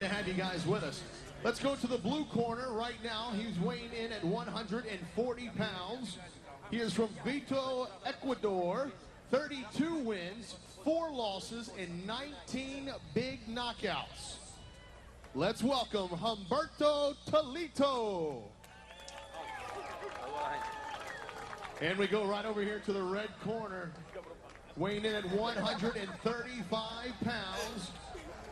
To have you guys with us. Let's go to the blue corner right now. He's weighing in at 140 pounds. He is from Quito, Ecuador. 32 wins, 4 losses, and 19 big knockouts. Let's welcome Humberto Toledo. And we go right over here to the red corner. Weighing in at 135 pounds.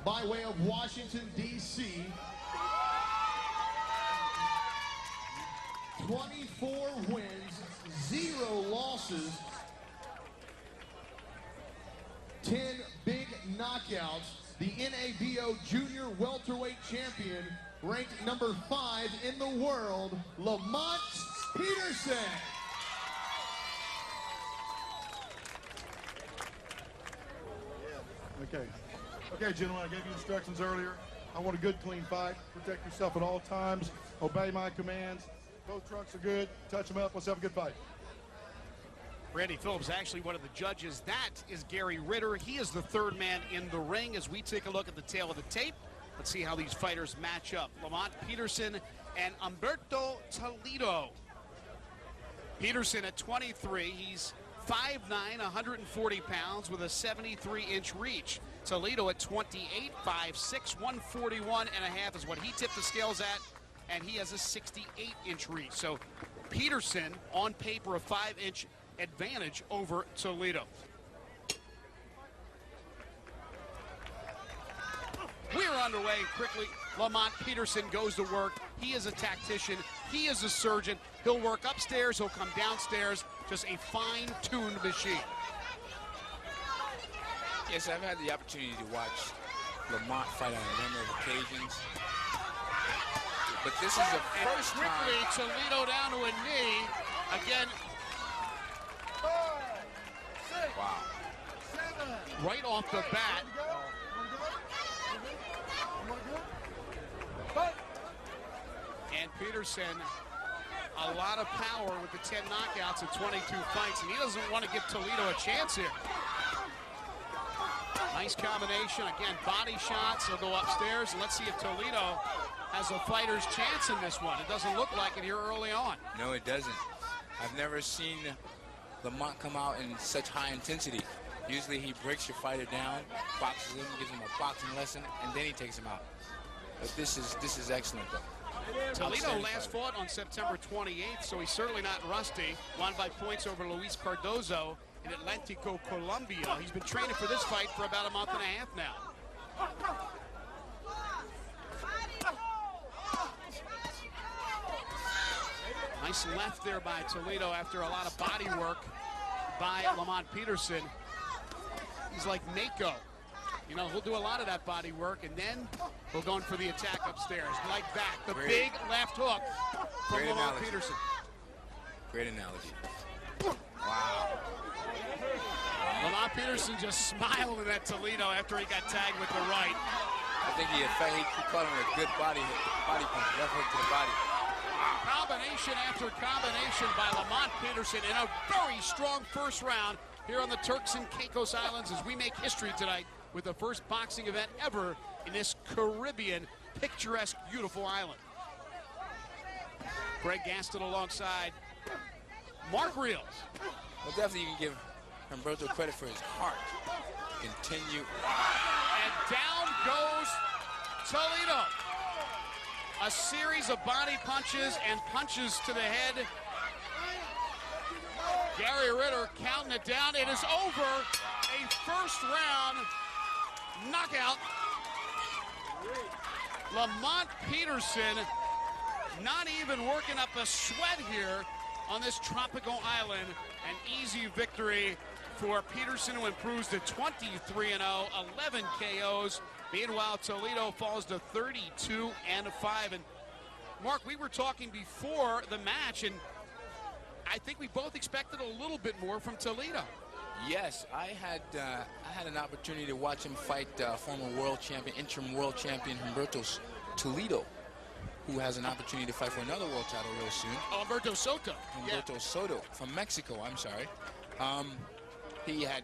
By way of Washington, D.C. 24 wins, 0 losses, 10 big knockouts. The NABO Junior Welterweight Champion, ranked number 5 in the world, Lamont Peterson. Okay, gentlemen, I gave you instructions earlier. I want a good, clean fight. Protect yourself at all times. Obey my commands. Both trucks are good. Touch them up. Let's have a good fight. Randy Phillips, actually one of the judges. That is Gary Ritter. He is the third man in the ring as we take a look at the tail of the tape. Let's see how these fighters match up. Lamont Peterson and Humberto Toledo. Peterson at 23. He's 5'9", 140 pounds with a 73-inch reach. Toledo at 28, 5'6", 141 and a half is what he tipped the scales at, and he has a 68-inch reach. So Peterson, on paper, a 5-inch advantage over Toledo. We're underway quickly. Lamont Peterson goes to work. He is a tactician. He is a surgeon. He'll work upstairs. He'll come downstairs. Just a fine-tuned machine. Yes, I've had the opportunity to watch Lamont fight on a number of occasions. But this is the first time. Quickly, Toledo down to a knee. Again. Wow. Right off the bat. And Peterson, a lot of power with the 10 knockouts in 22 fights, and he doesn't want to give Toledo a chance here. Nice combination. Again, body shots. He'll go upstairs, and let's see if Toledo has a fighter's chance in this one. It doesn't look like it here early on. No, it doesn't. I've never seen Lamont come out in such high intensity. Usually he breaks your fighter down, boxes him, gives him a boxing lesson, and then he takes him out. But this is excellent, though. Toledo last fought on September 28th, so he's certainly not rusty. Won by points over Luis Cardozo in Atlantico, Colombia. He's been training for this fight for about a month and a half now. Nice left there by Toledo after a lot of body work by Lamont Peterson. He's like Mako. You know, he'll do a lot of that body work, and then he'll go in for the attack upstairs. Like that. The big left hook from Lamont Peterson. Great analogy. Wow. Lamont Peterson just smiling at Toledo after he got tagged with the right. I think he caught him with a good body punch, left hook to the body. Combination after combination by Lamont Peterson in a very strong first round here on the Turks and Caicos Islands as we make history tonight with the first boxing event ever in this Caribbean, picturesque, beautiful island. Greg Gaston alongside Mark Reels. Well, definitely you can give Humberto credit for his heart. Continue. And down goes Toledo. A series of body punches and punches to the head. Gary Ritter counting it down. It is over. A first round knockout. Lamont Peterson not even working up a sweat here on this tropical island. An easy victory for Peterson, who improves to 23-0, 11 KOs. Meanwhile, Toledo falls to 32-5. And Mark, we were talking before the match, and I think we both expected a little bit more from Toledo. Yes, I had an opportunity to watch him fight former world champion, interim world champion Humberto Toledo, who has an opportunity to fight for another world title real soon. Humberto Soto. Soto from Mexico, I'm sorry. He had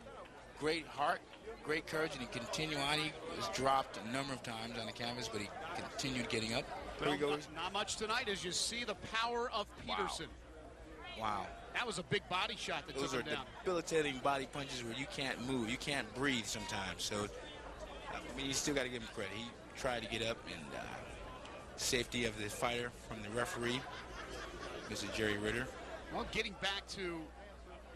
great heart, great courage, and he continued on. He was dropped a number of times on the canvas, but he continued getting up. There Well, he goes. not much tonight as you see the power of Peterson. Wow. That was a big body shot that Those took are him down. debilitating body punches where you can't move, you can't breathe sometimes. So, I mean, you still got to give him credit. He tried to get up, and safety of the fighter from the referee, Mr. Jerry Ritter. Well, getting back to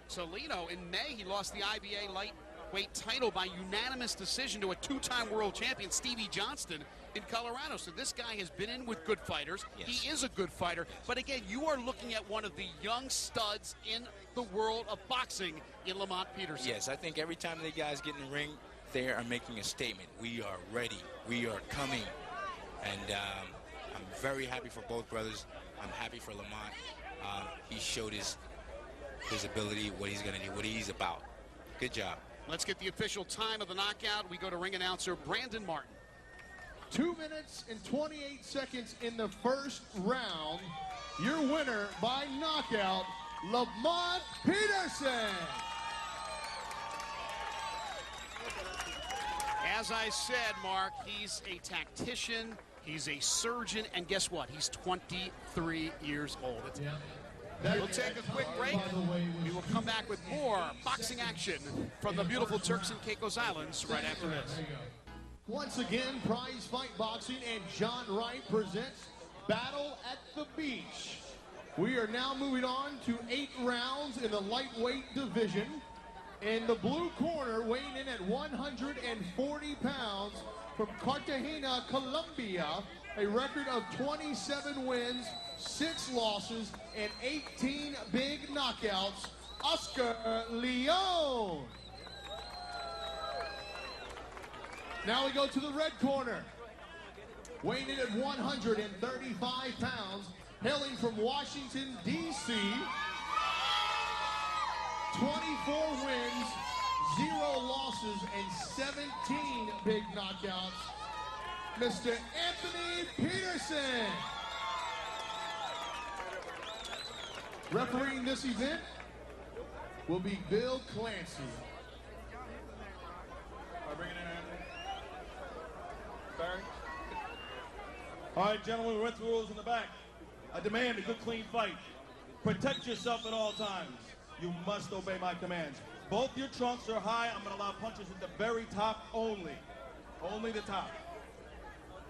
Toledo, in May he lost the IBA lightweight title by unanimous decision to a two-time world champion, Stevie Johnston, in Colorado. So this guy has been in with good fighters. Yes. He is a good fighter. But again, you are looking at one of the young studs in the world of boxing in Lamont Peterson. Yes, I think every time the guys get in the ring, they are making a statement. We are ready. We are coming. And I'm very happy for both brothers. I'm happy for Lamont. He showed his ability, what he's going to do, what he's about. Good job. Let's get the official time of the knockout. We go to ring announcer Brandon Martin. 2 minutes and 28 seconds in the first round. Your winner by knockout, Lamont Peterson. As I said, Mark, he's a tactician, he's a surgeon, and guess what? He's 23 years old. We'll take a quick break. We will come back with more boxing action from the beautiful Turks and Caicos Islands right after this. Once again, Prize Fight Boxing and John Wright presents Battle at the Beach. We are now moving on to 8 rounds in the lightweight division. In the blue corner, weighing in at 140 pounds from Cartagena, Colombia, a record of 27 wins, 6 losses, and 18 big knockouts, Oscar Leon. Now we go to the red corner. Weighing in at 135 pounds, hailing from Washington, D.C., 24 wins, 0 losses, and 17 big knockouts, Mr. Anthony Peterson. Refereeing this event will be Bill Clancy. Bring it in, Anthony. Barry. All right, gentlemen, we went through rules in the back. I demand a good, clean fight. Protect yourself at all times. You must obey my commands. Both your trunks are high. I'm going to allow punches at the very top only. Only the top.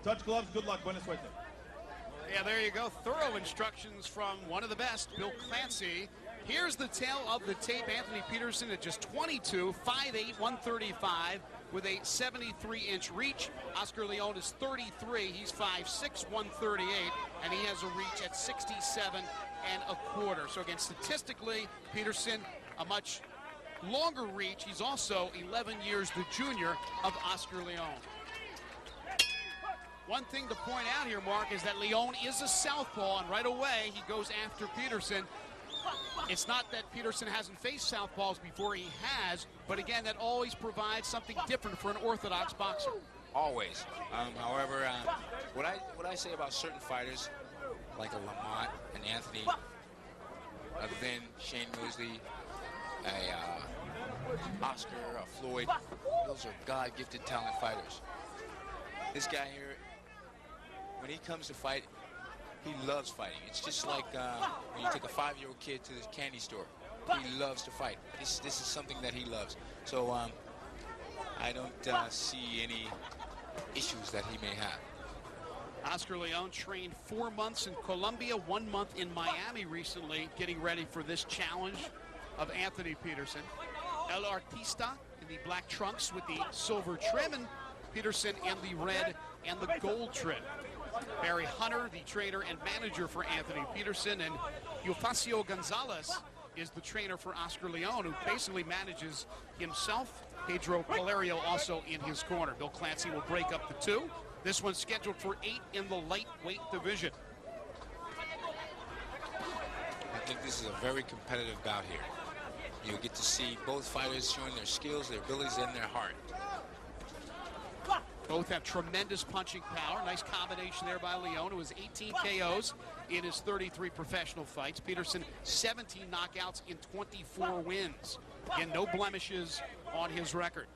Touch gloves. Good luck. Buena suerte. Yeah, there you go. Thorough instructions from one of the best, Bill Clancy. Here's the tail of the tape. Anthony Peterson at just 22, 5'8", 135, with a 73-inch reach. Oscar Leon is 33. He's 5'6", 138, and he has a reach at 67 1/4. So again, statistically, Peterson, a much longer reach. He's also 11 years the junior of Oscar Leon. One thing to point out here, Mark, is that Leon is a southpaw, and right away he goes after Peterson. It's not that Peterson hasn't faced southpaws before, he has, but again, that always provides something different for an orthodox boxer. Always. However, what I say about certain fighters, like a Lamont and Anthony, other than Shane Mosley, a Oscar, a Floyd, those are God-gifted talent fighters. This guy here, when he comes to fight, he loves fighting. It's just like when you take a 5-year-old kid to the candy store. He loves to fight. This is something that he loves. So I don't see any issues that he may have. Oscar Leon trained 4 months in Colombia, 1 month in Miami recently, getting ready for this challenge of Anthony Peterson. El Artista in the black trunks with the silver trim, and Peterson in the red and the gold trim. Barry Hunter, the trainer and manager for Anthony Peterson, and Eufacio Gonzalez is the trainer for Oscar Leon, who basically manages himself. Pedro Calerio also in his corner. Bill Clancy will break up the 2. This one's scheduled for 8 in the lightweight division. I think this is a very competitive bout here. You get to see both fighters showing their skills, their abilities, and their heart. Both have tremendous punching power. Nice combination there by Leon, who has 18 KOs in his 33 professional fights. Peterson, 17 knockouts in 24 wins. Again, no blemishes on his record.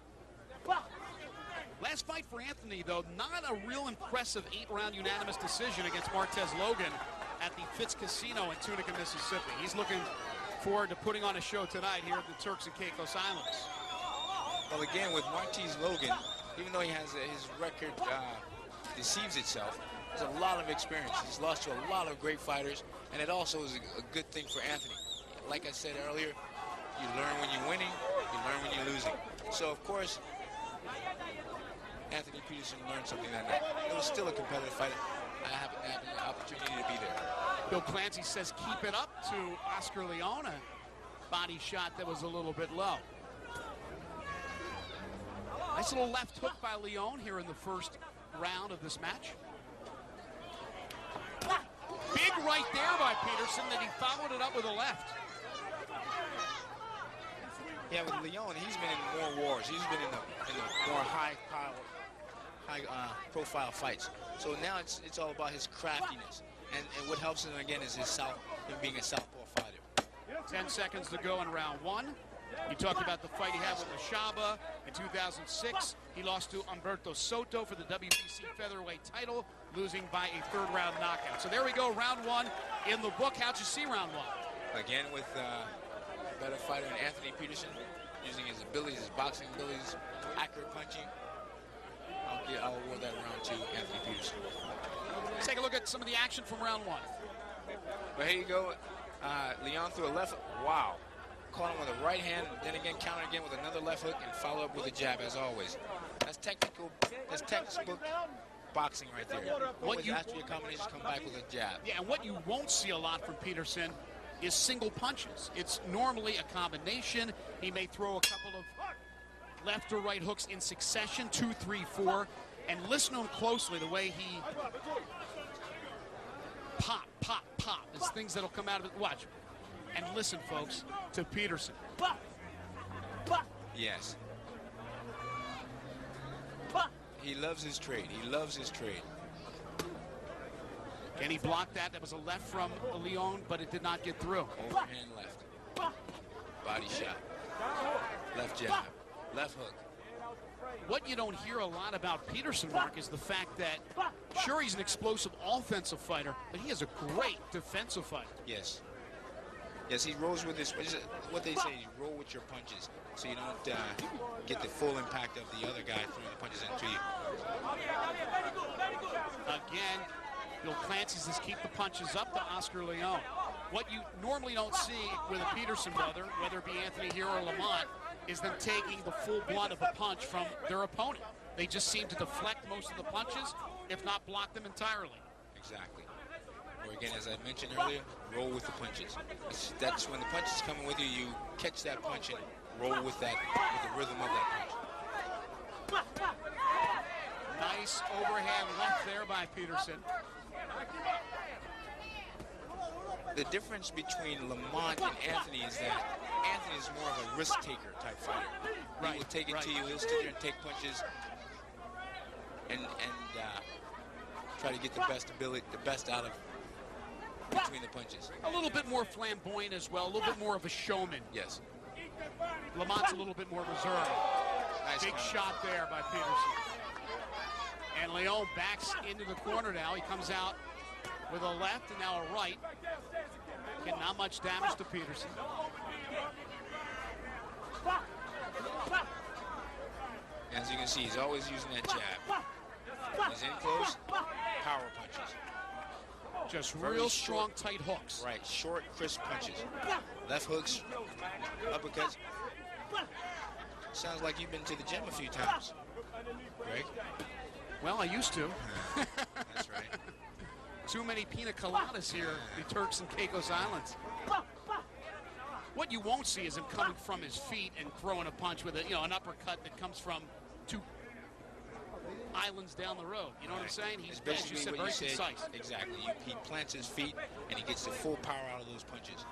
Last fight for Anthony, though, not a real impressive 8-round unanimous decision against Martez Logan at the Fitz Casino in Tunica, Mississippi. He's looking forward to putting on a show tonight here at the Turks and Caicos Islands. Well, again, with Martez Logan, even though he has his record deceives itself, there's a lot of experience. He's lost to a lot of great fighters, and it also is a good thing for Anthony. Like I said earlier, you learn when you're winning, you learn when you're losing. So, of course, Anthony Peterson learned something that night. It was still a competitive fight. I haven't had the opportunity to be there. Bill Clancy says keep it up to Oscar Leon. A body shot that was a little bit low. Nice little left hook by Leon here in the first round of this match. Big right there by Peterson, then he followed it up with a left. Yeah, with Leon, he's been in more wars. He's been in the more high-profile fights. So now it's all about his craftiness, and what helps him again is him being a southpaw fighter. 10 seconds to go in round one. You talked about the fight he had with Mashaba in 2006. He lost to Humberto Soto for the WBC featherweight title, losing by a third-round knockout. So there we go, round one in the book. How'd you see round one? Again, with a better fighter than Anthony Peterson, using his abilities, his boxing abilities, accurate punching. I'll award that round to Anthony Peterson. Let's take a look at some of the action from round one. But here you go. Leon threw a left. Wow. Caught him with a right hand, then again countered again with another left hook, and follow up with a jab as always. That's technical. That's textbook boxing right there. After your combinations, come back with a jab. Yeah, and what you won't see a lot from Peterson is single punches. It's normally a combination. He may throw a couple of left or right hooks in succession, 2, 3, 4, and listen to him closely, the way he pop, pop, pop. There's things that'll come out of it. Watch. And listen, folks, to Peterson. Yes. He loves his trade. He loves his trade. Can he block that? That was a left from Leon, but it did not get through. Overhand left. Body shot. Left jab. Left hook. What you don't hear a lot about Peterson, Mark, is the fact that, sure, he's an explosive offensive fighter, but he is a great defensive fighter. Yes. Yes, he rolls with his, what they say, you roll with your punches, so you don't get the full impact of the other guy throwing the punches into you. Again, Bill Clancy says keep the punches up to Oscar Leon. What you normally don't see with a Peterson brother, whether it be Anthony here or Lamont, is them taking the full blunt of a punch from their opponent. They just seem to deflect most of the punches, if not block them entirely. Exactly. Or again, as I mentioned earlier, roll with the punches. That's when the punch is coming with you, you catch that punch and roll with that, with the rhythm of that punch. Nice overhand left there by Peterson. The difference between Lamont and Anthony is that Anthony is more of a risk-taker type fighter. He will take it to you, he'll sit there and take punches and try to get the best out of between the punches. A little bit more flamboyant as well, a little bit more of a showman. Yes. Lamont's a little bit more reserved. Nice Big shot there by Peterson. And Leon backs into the corner now. He comes out with a left and now a right. Again, not much damage to Peterson. As you can see, he's always using that jab. He's in close, power punches. Just real strong, tight hooks. Right, short, crisp punches. Left hooks, uppercuts. Sounds like you've been to the gym a few times, Greg. Well, I used to. That's right. Too many pina coladas here, the Turks and Caicos Islands. What you won't see is him coming from his feet and throwing a punch with an uppercut that comes from 2 islands down the road. You know what I'm saying? He's basically as you said, what very you said. concise. Exactly. He plants his feet and he gets the full power out of those punches.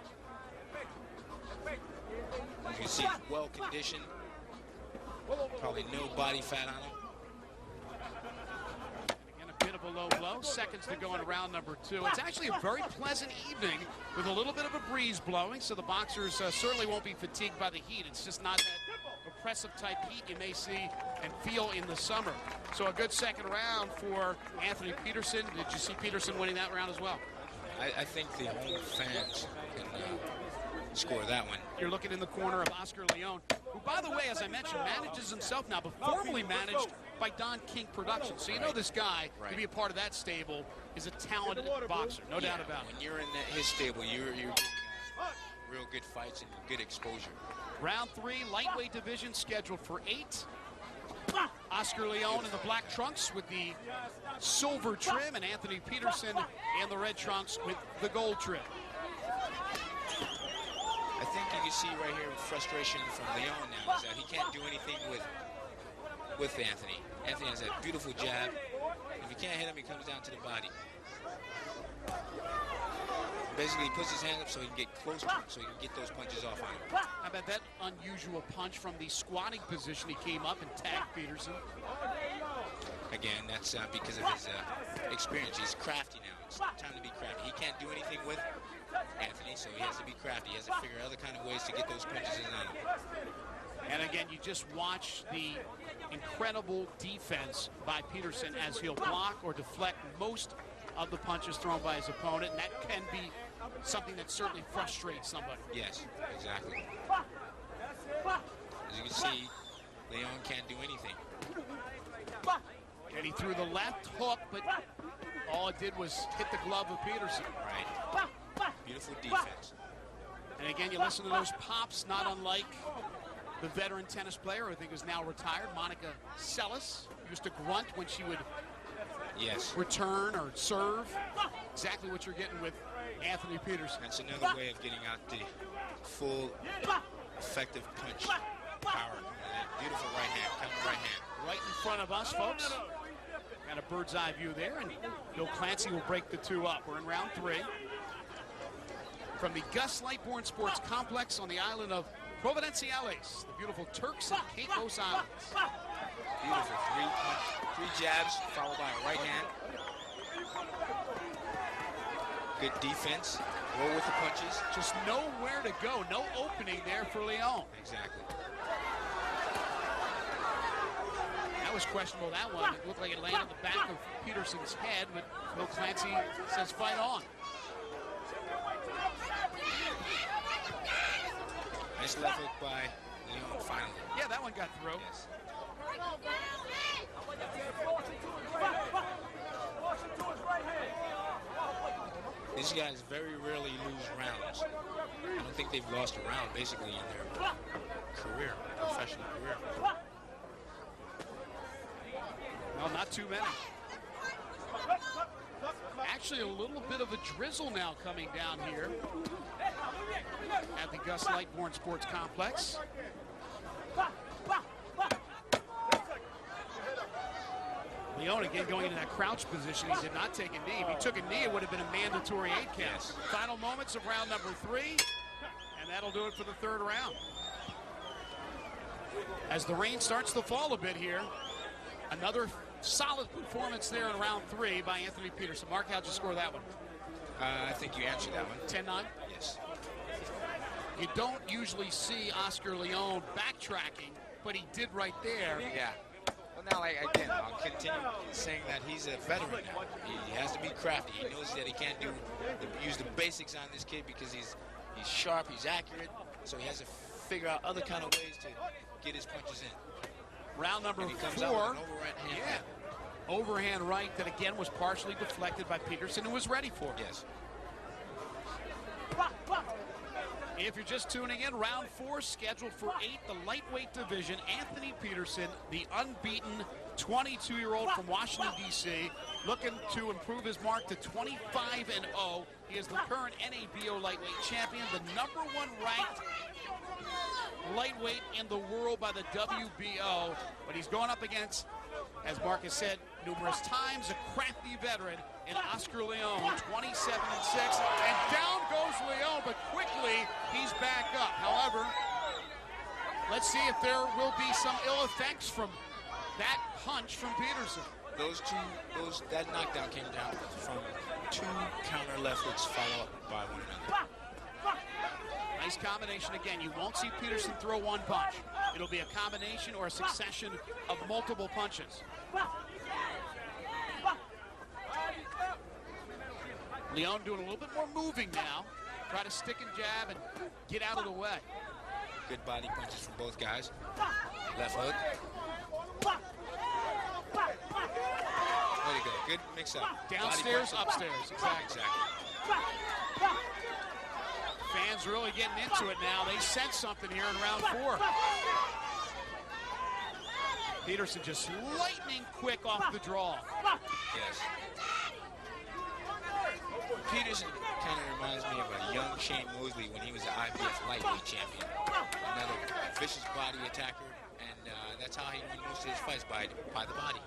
You can see he's well conditioned. Probably no body fat on him. Again, a bit of a low blow. Seconds to go in round number 2. It's actually a very pleasant evening with a little bit of a breeze blowing, so the boxers certainly won't be fatigued by the heat. It's just not that oppressive type heat you may see and feel in the summer. So a good second round for Anthony Peterson. Did you see Peterson winning that round as well? I think the home fans can score that one. You're looking in the corner of Oscar Leon, who, by the way, as I mentioned, manages himself now, but formerly managed by Don King Productions. So you know this guy, to be a part of that stable, is a talented boxer, no doubt about it. When you're in his stable, you're getting real good fights and good exposure. Round 3, lightweight division scheduled for 8. Oscar Leon in the black trunks with the silver trim, and Anthony Peterson in the red trunks with the gold trim. I think you can see right here frustration from Leon now is that he can't do anything with Anthony. Anthony has that beautiful jab. If he can't hit him, he comes down to the body. Basically, he puts his hand up so he can get close to him, so he can get those punches off on him. How about that unusual punch from the squatting position? He came up and tagged Peterson. Again, that's because of his experience. He's crafty now. It's time to be crafty. He can't do anything with Anthony, so he has to be crafty. He has to figure out other kind of ways to get those punches in on him. And again, you just watch the incredible defense by Peterson as he'll block or deflect most of the punches thrown by his opponent, and that can be something that certainly frustrates somebody. Yes, exactly. As you can see, Leon can't do anything. And he threw the left hook, but all it did was hit the glove of Peterson. Right. Beautiful defense. And again, you listen to those pops, not unlike the veteran tennis player, who I think is now retired, Monica Seles, used to grunt when she would return or serve. Exactly what you're getting with Anthony Peterson. That's another way of getting out the full effective punch power. Beautiful right hand, counter right hand. Right in front of us, folks. Got a bird's eye view there, and Bill Clancy will break the two up. We're in round 3. From the Gus Lightbourne Sports Complex on the island of Providenciales, the beautiful Turks and Caicos Islands. Beautiful. Three jabs followed by a right hand. Good defense. Roll with the punches. Just nowhere to go. No opening there for Leon. Exactly. That was questionable, that one. It looked like it landed on the back of Peterson's head, but Bill Clancy says fight on. Nice left hook by Leon finally. Yeah, that one got through. Yes. These guys very rarely lose rounds. I don't think they've lost a round basically in their career, professional career. No, not too many. Actually, a little bit of a drizzle now coming down here at the Gus Lightbourne Sports Complex. Leon again going into that crouch position. He did not take a knee. If he took a knee, it would have been a mandatory 8 count. Yes. Final moments of round number 3, and that'll do it for the 3rd round. As the rain starts to fall a bit here, another solid performance there in round 3 by Anthony Peterson. Mark, how'd you score that one? I think you answered that one. 10-9? Yes. You don't usually see Oscar Leon backtracking, but he did right there. Yeah. Well, now, again, I'll continue saying that he's a veteran now. He has to be crafty. He knows that he can't use the basics on this kid because he's sharp, he's accurate, so he has to figure out other kind of ways to get his punches in. Round number 4. Out with an overhand hand. Overhand right that again was partially deflected by Peterson, who was ready for it. Yes. If you're just tuning in, round 4 scheduled for 8, the lightweight division. Anthony Peterson, the unbeaten 22-year-old from Washington, D.C., looking to improve his mark to 25-0. He is the current NABO lightweight champion, the #1 ranked lightweight in the world by the WBO. But he's going up against, as Mark has said numerous times, a crafty veteran in Oscar Leon, 27-6. And down goes Leon, but quickly he's back up. However, let's see if there will be some ill effects from that punch from Peterson. That knockdown came down from 2 counter left hooks followed by one another. Nice combination again. You won't see Peterson throw one punch. It'll be a combination or a succession of multiple punches. Leon doing a little bit more moving now. Try to stick and jab and get out of the way. Good body punches from both guys. Left hook. There you go. Good mix-up. Downstairs, upstairs. Exactly. Fans really getting into it now. They sense something here in round 4. Peterson just lightning quick off the draw. Yes. Peterson kind of reminds me of a young Shane Mosley when he was the IBF lightweight champion. Another vicious body attacker, and that's how he won most of his fights, by the body.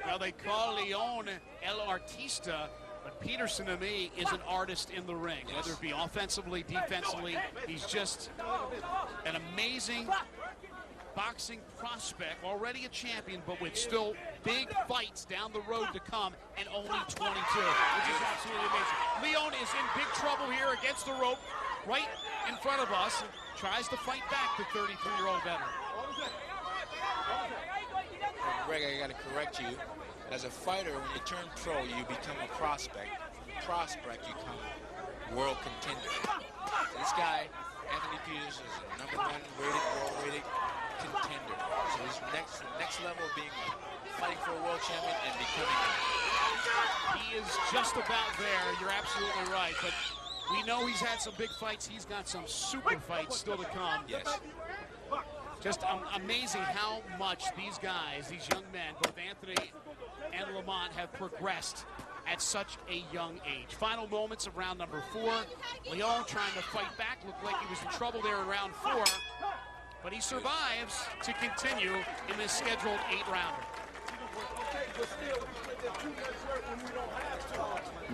Now they call Leon El Artista, but Peterson to me is an artist in the ring. Yes. Whether it be offensively, defensively, he's just an amazing boxing prospect, already a champion, but with still big fights down the road to come, and only 22, which is absolutely amazing. Leon is in big trouble here against the rope, right in front of us, and tries to fight back the 33-year-old veteran. Greg, I got to correct you. As a fighter, when you turn pro, you become a prospect. Prospect, you become world contender. This guy, Anthony Peterson, is a #1 rated, world-rated contender. So his next level of being fighting for a world champion and becoming one. He is just about there. You're absolutely right. But we know he's had some big fights. He's got some super fights still to come. Yes. Just amazing how much these guys, these young men, both Anthony and Lamont, have progressed at such a young age. Final moments of round number 4. Leon trying to fight back. Looked like he was in trouble there in round 4. But he survives to continue in this scheduled 8-rounder.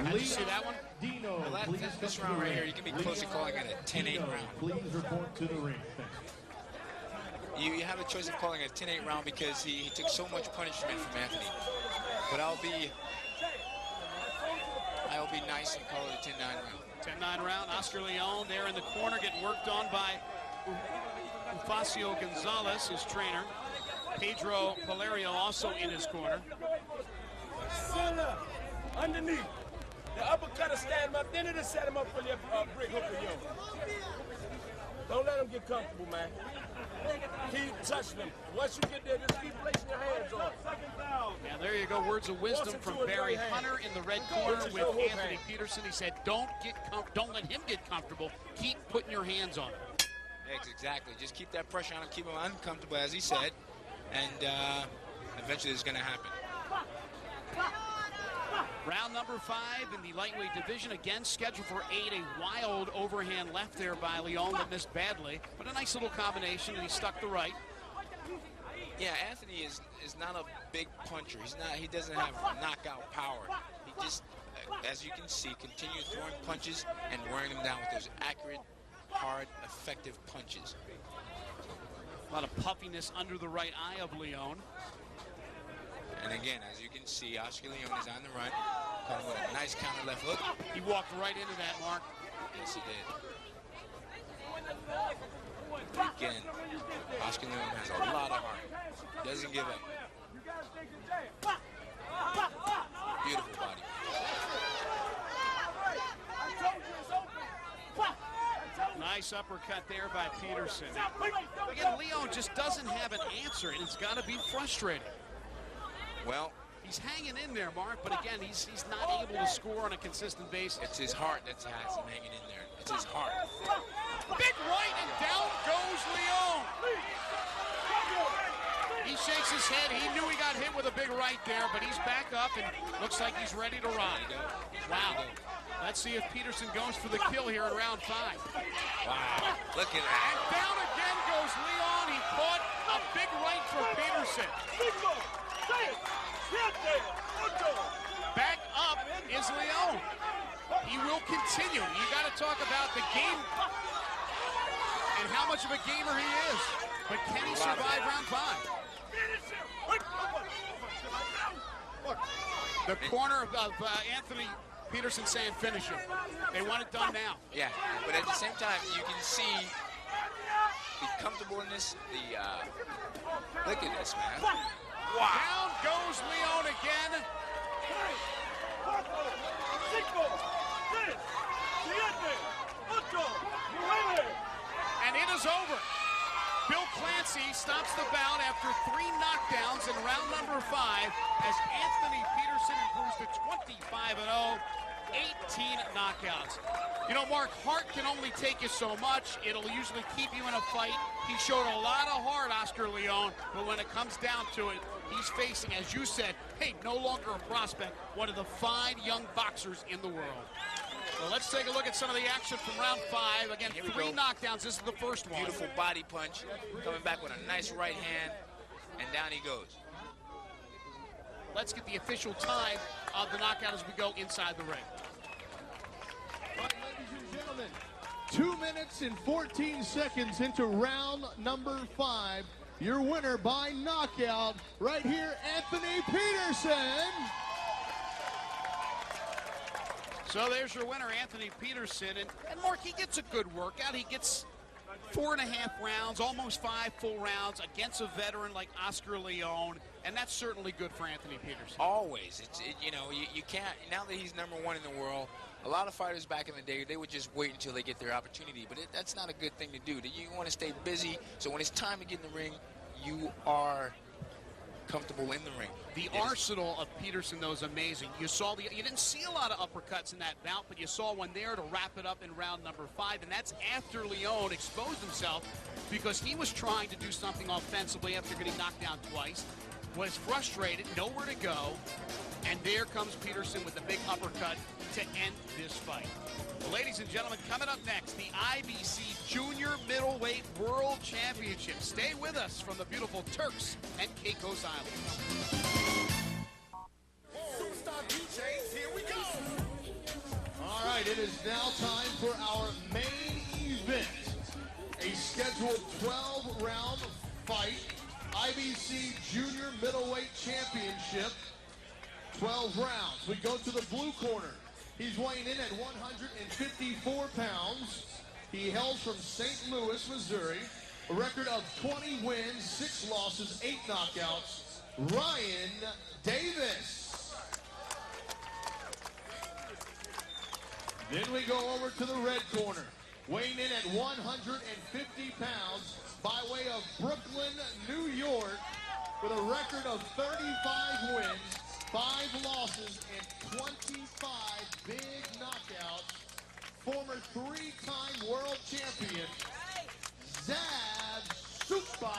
How'd you see that one? Dino, Well, this round right here, you can be close to calling it a 10-8 round. Please report to the ring. You have a choice of calling it a 10-8 round because he took so much punishment from Anthony. But I'll be nice and call it a 10-9 round. 10-9 round. Oscar Leon there in the corner getting worked on by Facio Gonzalez, his trainer. Pedro Valerio also in his corner. Underneath. The uppercut will stand him up, then it'll set him up for the brick hook of yo. Don't let him get comfortable, man. Keep touching him. Once you get there, just keep placing your hands on him. And there you go, words of wisdom from Barry Hunter in the red corner with Anthony Peterson. He said, don't let him get comfortable. Keep putting your hands on him. Exactly. Just keep that pressure on him, keep him uncomfortable, as he said, and eventually it's going to happen. Round number 5 in the lightweight division, again scheduled for 8. A wild overhand left there by Leon that missed badly, but a nice little combination, and he stuck the right. Yeah, Anthony is not a big puncher. He doesn't have knockout power. He just, as you can see, continues throwing punches and wearing them down with those accurate, hard, effective punches. A lot of puffiness under the right eye of Leon. And again, as you can see, Oscar Leon is on the run, coming with a nice counter left hook. He walked right into that, Mark. Yes, he did. Again, Oscar Leon has a lot of heart. Doesn't give up. Beautiful body. Nice uppercut there by Peterson. Again, Leon just doesn't have an answer, and it's got to be frustrating. Well, he's hanging in there, Mark, but again, he's not able to score on a consistent basis. It's his heart that has him hanging in there. It's his heart. Big right, and down goes Leon. He shakes his head. He knew he got hit with a big right there, but he's back up and looks like he's ready to run. Wow. Let's see if Peterson goes for the kill here in round 5. Wow. Look at that. And down again goes Leon. He caught a big right for Peterson. Back up is Leon. He will continue. You got to talk about the game and how much of a gamer he is. But can he survive round 5? The corner of Anthony Peterson saying finish him. They want it done now. Yeah, but at the same time, you can see the comfortableness, look at this, man. Wow. Down goes Leon again. And it is over. Bill Clancy stops the bout after 3 knockdowns in round number 5 as Anthony Peterson improves to 25-0, 18 knockouts. You know, Mark, heart can only take you so much. It'll usually keep you in a fight. He showed a lot of heart, Oscar Leon, but when it comes down to it, he's facing, as you said, hey, no longer a prospect, one of the fine young boxers in the world. Well, let's take a look at some of the action from round 5. Again, 3 knockdowns. This is the first one. Beautiful body punch, coming back with a nice right hand, and down he goes. Let's get the official time of the knockout as we go inside the ring. All right, ladies and gentlemen, 2 minutes and 14 seconds into round number 5. Your winner by knockout right here, Anthony Peterson. So there's your winner, Anthony Peterson. And Mark, he gets a good workout. He gets 4.5 rounds, almost 5 full rounds against a veteran like Oscar Leon. And that's certainly good for Anthony Peterson. Always. You know, you can't, now that he's #1 in the world, a lot of fighters back in the day, they would just wait until they get their opportunity. But that's not a good thing to do. You want to stay busy, so when it's time to get in the ring, you are comfortable in the ring. The arsenal of Peterson, though, is amazing. You didn't see a lot of uppercuts in that bout, but you saw one there to wrap it up in round number 5, and that's after Leon exposed himself because he was trying to do something offensively after getting knocked down twice, was frustrated, nowhere to go, and there comes Peterson with a big uppercut to end this fight. Well, ladies and gentlemen, coming up next, the IBC Junior Middleweight World Championship. Stay with us from the beautiful Turks and Caicos Islands. Here we go. All right, it is now time for our main event. A scheduled 12-round fight. IBC Junior Middleweight Championship. 12 rounds. We go to the blue corner. He's weighing in at 154 pounds. He hails from St. Louis, Missouri. A record of 20 wins, 6 losses, 8 knockouts. Ryan Davis. Then we go over to the red corner. Weighing in at 150 pounds by way of Brooklyn, New York, with a record of 35 wins, 5 losses, and 25 big knockouts. Former 3-time world champion, Zab Super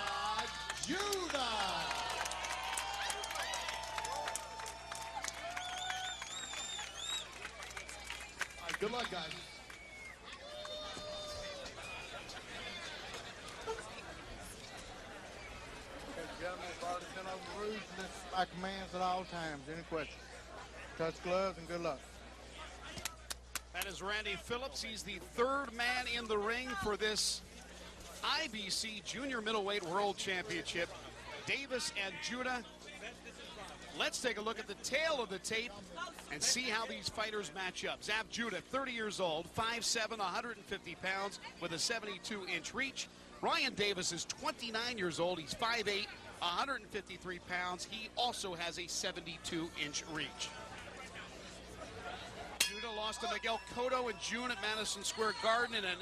Judah. All right, good luck, guys. Gentlemen, Barty been over the roof, and it's my commands at all times. Any questions? Touch gloves and good luck. That is Randy Phillips. He's the 3rd man in the ring for this IBC Junior Middleweight World Championship. Davis and Judah. Let's take a look at the tail of the tape and see how these fighters match up. Zab Judah, 30 years old, 5'7", 150 pounds with a 72-inch reach. Ryan Davis is 29 years old. He's 5'8", 153 pounds. He also has a 72-inch reach. Judah lost to Miguel Cotto in June at Madison Square Garden in an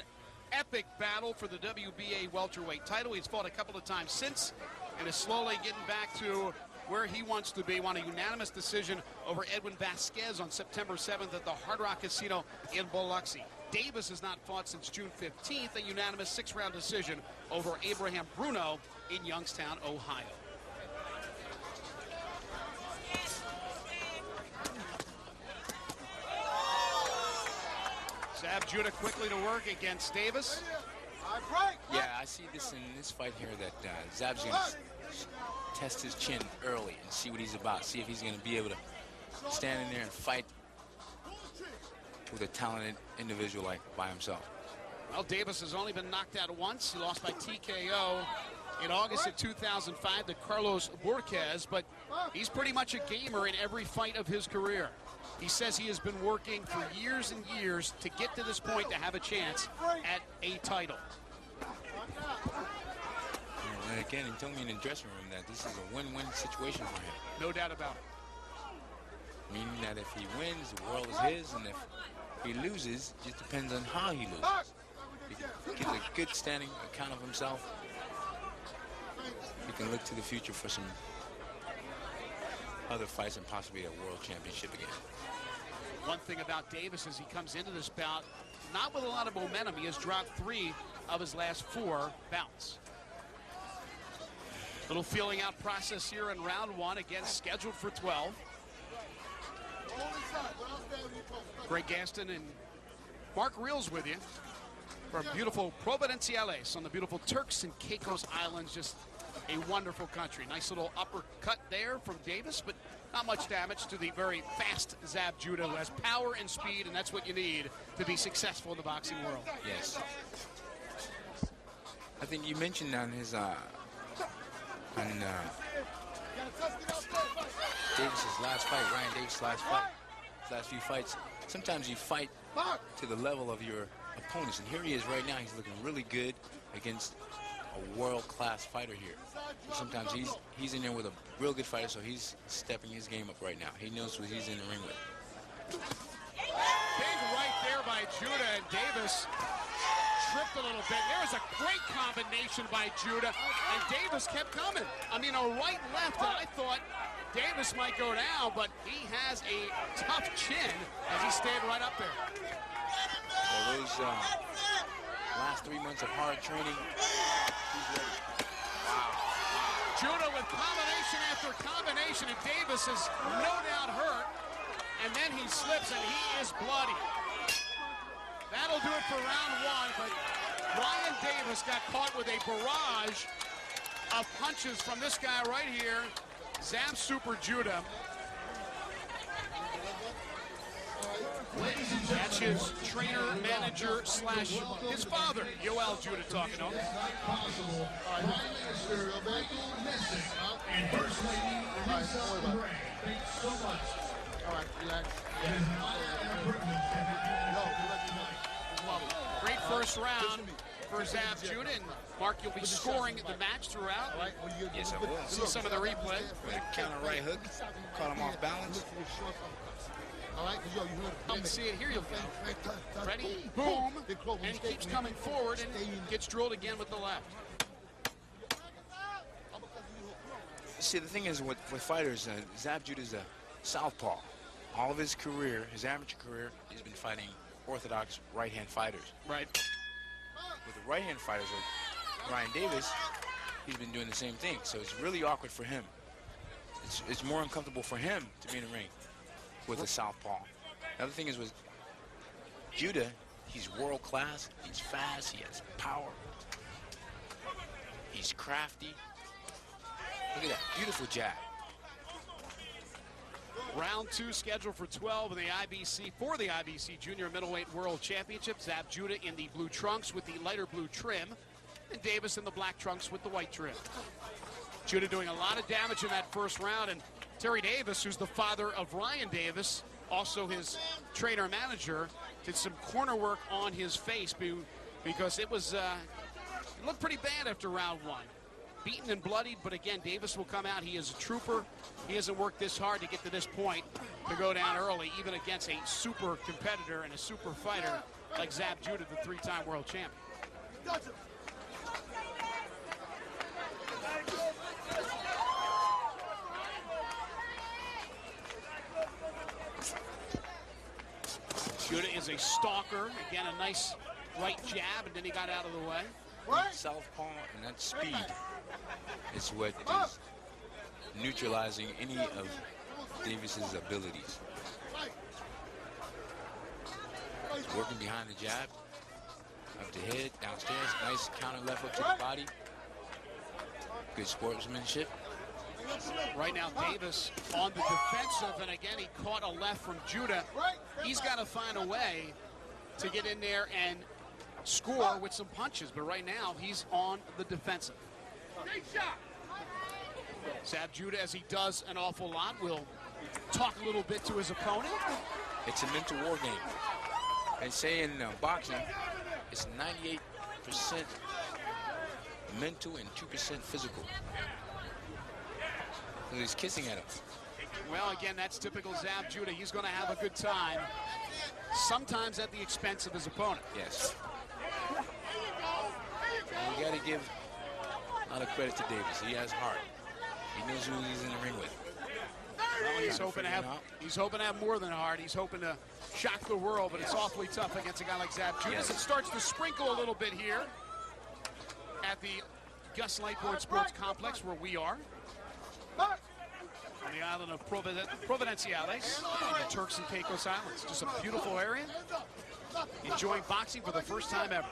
epic battle for the WBA welterweight title. He's fought a couple of times since and is slowly getting back to where he wants to be. Won a unanimous decision over Edwin Vasquez on September 7th at the Hard Rock Casino in Biloxi. Davis has not fought since June 15th, a unanimous 6-round decision over Abraham Bruno in Youngstown, Ohio. Zab Judah quickly to work against Davis. Yeah, I see this in this fight here that Zab's going to test his chin early and see what he's about. See if he's going to be able to stand in there and fight with a talented individual like by himself. Well, Davis has only been knocked out once. He lost by TKO in August of 2005 to Carlos Borquez, but he's pretty much a gamer in every fight of his career. He says he has been working for years and years to get to this point to have a chance at a title. And again, he told me in the dressing room that this is a win-win situation for him. No doubt about it. Meaning that if he wins, the world is his, and if he loses, it just depends on how he loses. If he gives a good standing account of himself, he can look to the future for some other fights and possibly a world championship again. One thing about Davis is he comes into this bout not with a lot of momentum. He has dropped 3 of his last 4 bouts. Little feeling out process here in round 1, again scheduled for 12. Greg Gaston and Mark Reels with you from beautiful Providenciales on the beautiful Turks and Caicos Islands. Just a wonderful country. Nice little uppercut there from Davis, but not much damage to the very fast Zab Judah, who has power and speed, and that's what you need to be successful in the boxing world. Yes. I think you mentioned on his Davis's last fight, Ryan Davis' last fight, his last few fights, sometimes you fight to the level of your opponents, and here he is right now. He's looking really good against a world-class fighter here. Sometimes he's in there with a real good fighter, so he's stepping his game up right now. He knows what he's in the ring with. Big right there by Judah, and Davis tripped a little bit. There was a great combination by Judah, and Davis kept coming. I mean, a right left, and I thought Davis might go down, but he has a tough chin as he stayed right up there. Well, those last 3 months of hard training, he's ready. Judah with combination after combination, and Davis is no doubt hurt, and then he slips, and he is bloody. That'll do it for round 1, but Ryan Davis got caught with a barrage of punches from this guy right here, Zab Super Judah. That's his trainer, manager, slash his father, Yoel Judah, talking to him. And First Lady, thanks so much. All right, relax. Great first round for Zab Judah, and Mark, you'll be scoring the match throughout. Yes, I will. See some of the replay. With a counter right hook, caught him off balance. Come see it here, you'll go. Ready? Boom. And he keeps coming forward and gets drilled again with the left. See, the thing is with fighters, Zab Judah's a southpaw. All of his career, his amateur career, he's been fighting orthodox right-hand fighters. Right. With the right-hand fighters like Ryan Davis, he's been doing the same thing. So it's really awkward for him. It's more uncomfortable for him to be in the ring with a southpaw. The other thing is with Judah, he's world-class, he's fast, he has power, he's crafty. Look at that, beautiful jab. Round 2 scheduled for 12 in the IBC Junior Middleweight World Championship. Zab Judah in the blue trunks with the lighter blue trim, and Davis in the black trunks with the white trim. Judah doing a lot of damage in that first round, and Terry Davis, who's the father of Ryan Davis, also his trainer manager, did some corner work on his face because it looked pretty bad after round 1. Beaten and bloodied, but again, Davis will come out. He is a trooper. He hasn't worked this hard to get to this point to go down early, even against a super competitor and a super fighter like Zab Judah, the 3-time world champion. Judah is a stalker. Again, a nice right jab, and then he got out of the way. Southpaw and that speed is what is neutralizing any of Davis's abilities. He's working behind the jab, up the head, downstairs, nice counter left hook to the body. Good sportsmanship. Right now, Davis on the defensive, and again, he caught a left from Judah. He's got to find a way to get in there and score with some punches, but right now, he's on the defensive. Zab Judah, as he does an awful lot, will talk a little bit to his opponent. It's a mental war game. They say in boxing, it's 98% mental and 2% physical. So he's kissing at him. Well, again, that's typical Zab Judah. He's going to have a good time, sometimes at the expense of his opponent. Yes. And you got to give a lot of credit to Davis. He has heart. He knows who he's in the ring with. Well, he's hoping to have more than heart. He's hoping to shock the world, but it's awfully tough against a guy like Zab Judah. Yes. It starts to sprinkle a little bit here at the Gus Lightboard Sports Complex where we are. On the island of Providenciales, in the Turks and Caicos Islands. Just a beautiful area. Enjoying boxing for the first time ever.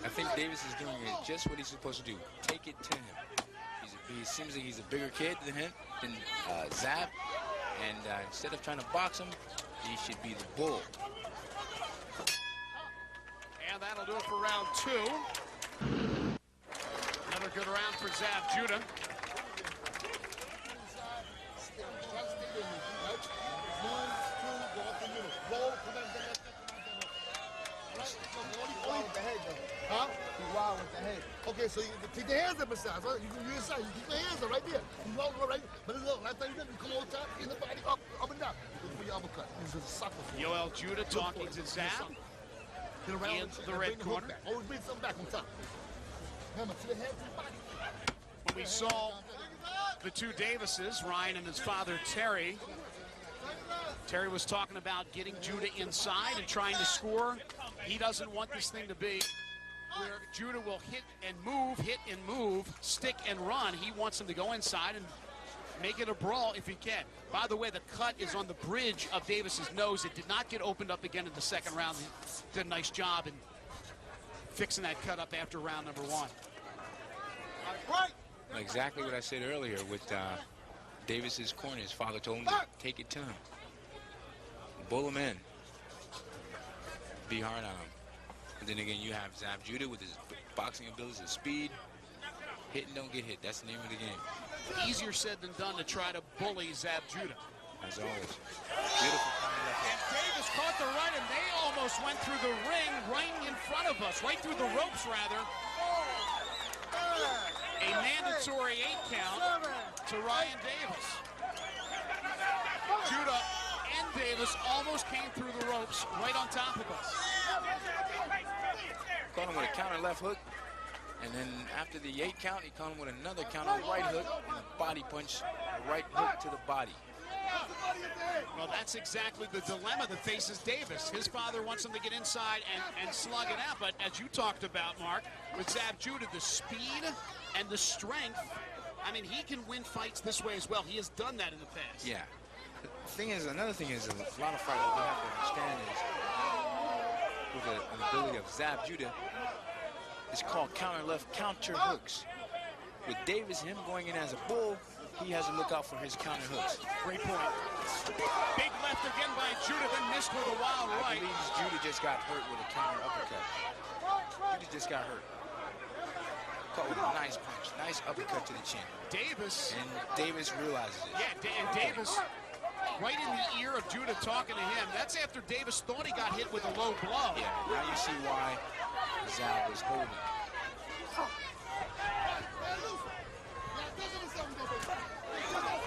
I think Davis is doing just what he's supposed to do. Take it to him. He seems like he's a bigger kid than Zab. And instead of trying to box him, he should be the bull. And that'll do it for round 2. Another good round for Zab Judah. Huh? He's wild with the head. Okay, so you take the hands up inside. Right? You can use inside. You keep the hands up right there. You roll right. But look, last time you did, you come on top, in the body, up and down. Look for your uppercut. This is a sucker for you. Yoel Judah talking to Zab in the red corner. Always bring something back on top. Remember, to the head, to the body. When we saw the two Davises, Ryan and his father, Terry was talking about getting Judah inside and trying to score. He doesn't want this thing to be where Judah will hit and move, stick and run. He wants him to go inside and make it a brawl if he can. By the way, the cut is on the bridge of Davis's nose. It did not get opened up again in the second round. He did a nice job in fixing that cut up after round number 1. Exactly what I said earlier with Davis's corner. His father told him to take it to him. Bull him in. Be hard on him. And then again, you have Zab Judah with his boxing abilities, his speed. Hit and don't get hit. That's the name of the game. Easier said than done to try to bully Zab Judah. As always. Beautiful. And Davis caught the right, and they almost went through the ring right in front of us, right through the ropes, rather. A mandatory 8 count to Ryan Davis. Judah and Davis almost came through the ropes right on top of us. Caught him with a counter left hook. And then after the 8 count, he caught him with another counter right hook and a body punch, a right hook to the body. Well, that's exactly the dilemma that faces Davis. His father wants him to get inside and slug it out. But as you talked about, Mark, with Zab Judah, the speed and the strength, I mean, he can win fights this way as well. He has done that in the past. Yeah. The thing is, another thing is, a lot of fighters don't have to understand is, with an ability of Zab Judah, it's called counter left counter hooks. With Davis, him going in as a bull, he has to look out for his counter hooks. Great point. Big left again by Judah, then missed with a wild right. I believe Judah just got hurt with a counter uppercut. Judah just got hurt. Caught with a nice punch, nice uppercut to the chin. Davis. And Davis realizes it. Yeah, and Davis right in the ear of Judah talking to him. That's after Davis thought he got hit with a low blow. Yeah, now you see why Zab was holding.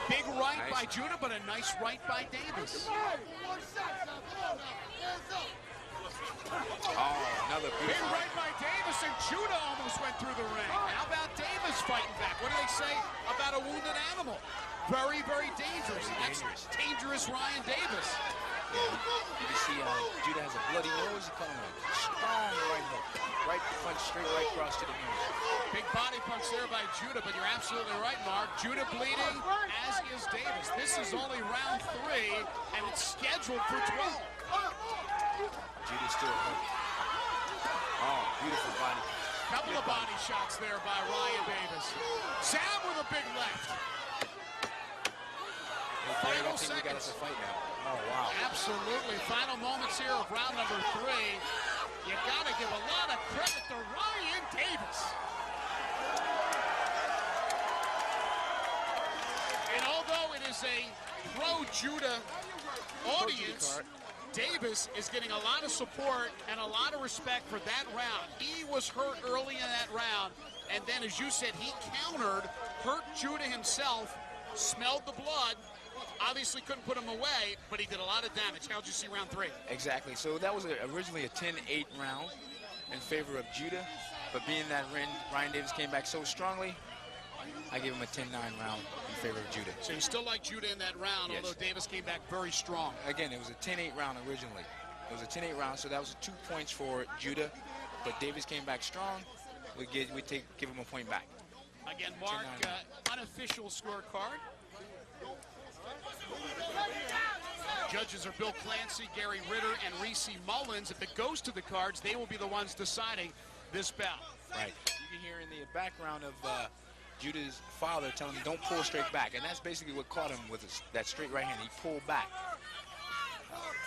Big right by Judah, but a nice right by Davis. Oh, another Big beautiful right by Davis, and Judah almost went through the ring. How about Davis fighting back? What do they say about a wounded animal? Very, very dangerous. That's dangerous Ryan Davis. Yeah. You can see Judah has a bloody nose. He comes with a strong right hook. Right punch straight right across to the nose. Big body punch there by Judah, but you're absolutely right, Mark. Judah bleeding, as is Davis. This is only round 3, and it's scheduled for 12. Judah's still hurt. Oh, beautiful body. Couple of body shots there by Ryan Davis. Zab with a big left. Final seconds. We got us a fight now. Oh, wow. Absolutely. Final moments here of round number 3. You got to give a lot of credit to Ryan Davis. is a pro-Judah audience, Davis is getting a lot of support and a lot of respect for that round. He was hurt early in that round, and then, as you said, he countered, hurt Judah himself, smelled the blood, obviously couldn't put him away, but he did a lot of damage. How'd you see round 3? Exactly. So that was originally a 10-8 round in favor of Judah, but being that Ryan Davis came back so strongly, I gave him a 10-9 round in favor of Judah. So you still like Judah in that round, yes, although Davis came back very strong. Again, it was a 10-8 round originally. It was a 10-8 round, so that was 2 points for Judah, but Davis came back strong. We give him a point back. Again, Mark, unofficial scorecard. Judges are Bill Clancy, Gary Ritter, and Reese Mullins. If it goes to the cards, they will be the ones deciding this bout. Right. You can hear in the background of Judah's father telling him, don't pull straight back. And that's basically what caught him with that straight right hand. He pulled back.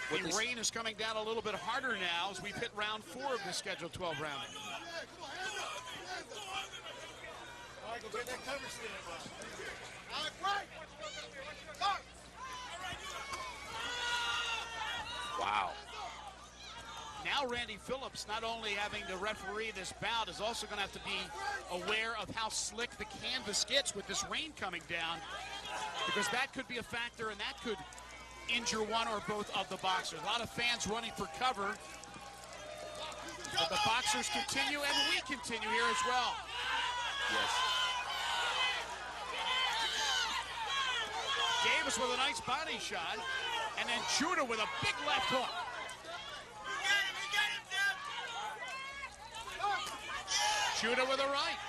The rain is coming down a little bit harder now as we've hit round 4 of the scheduled 12 round. All right, go get that cover stand. All right. Wow. Now Randy Phillips, not only having to referee this bout, is also going to have to be aware of how slick the canvas gets with this rain coming down, because that could be a factor, and that could injure one or both of the boxers. A lot of fans running for cover. But the boxers continue, and we continue here as well. Yes. Davis with a nice body shot, and then Judah with a big left hook. Judah with a right.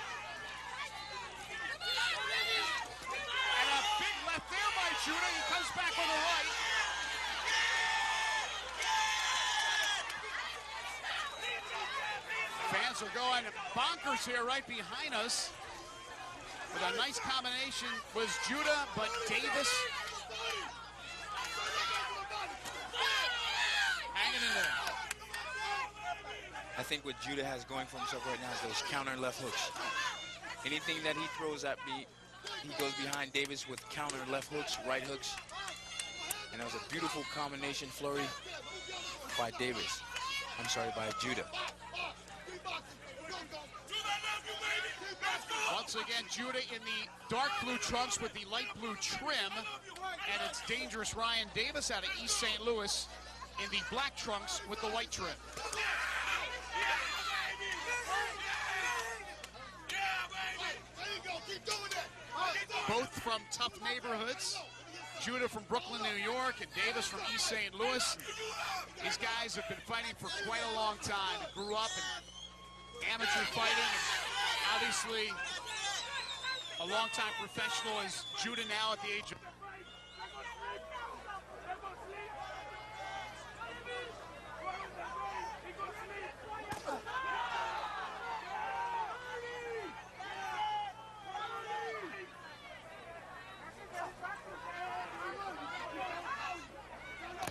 And a big left there by Judah. He comes back with a right. Fans are going bonkers here right behind us. With a nice combination was Judah, but Davis hanging in there. I think what Judah has going for himself right now is those counter left hooks. Anything that he throws at me, he goes behind Davis with counter left hooks, right hooks. And that was a beautiful combination flurry by Davis. I'm sorry, by Judah. Once again, Judah in the dark blue trunks with the light blue trim. And it's Dangerous Ryan Davis out of East St. Louis in the black trunks with the white trim. Both from tough neighborhoods. Judah from Brooklyn, New York, and Davis from East St. Louis. These guys have been fighting for quite a long time. They grew up in amateur fighting, and obviously a long-time professional is Judah now at the age of...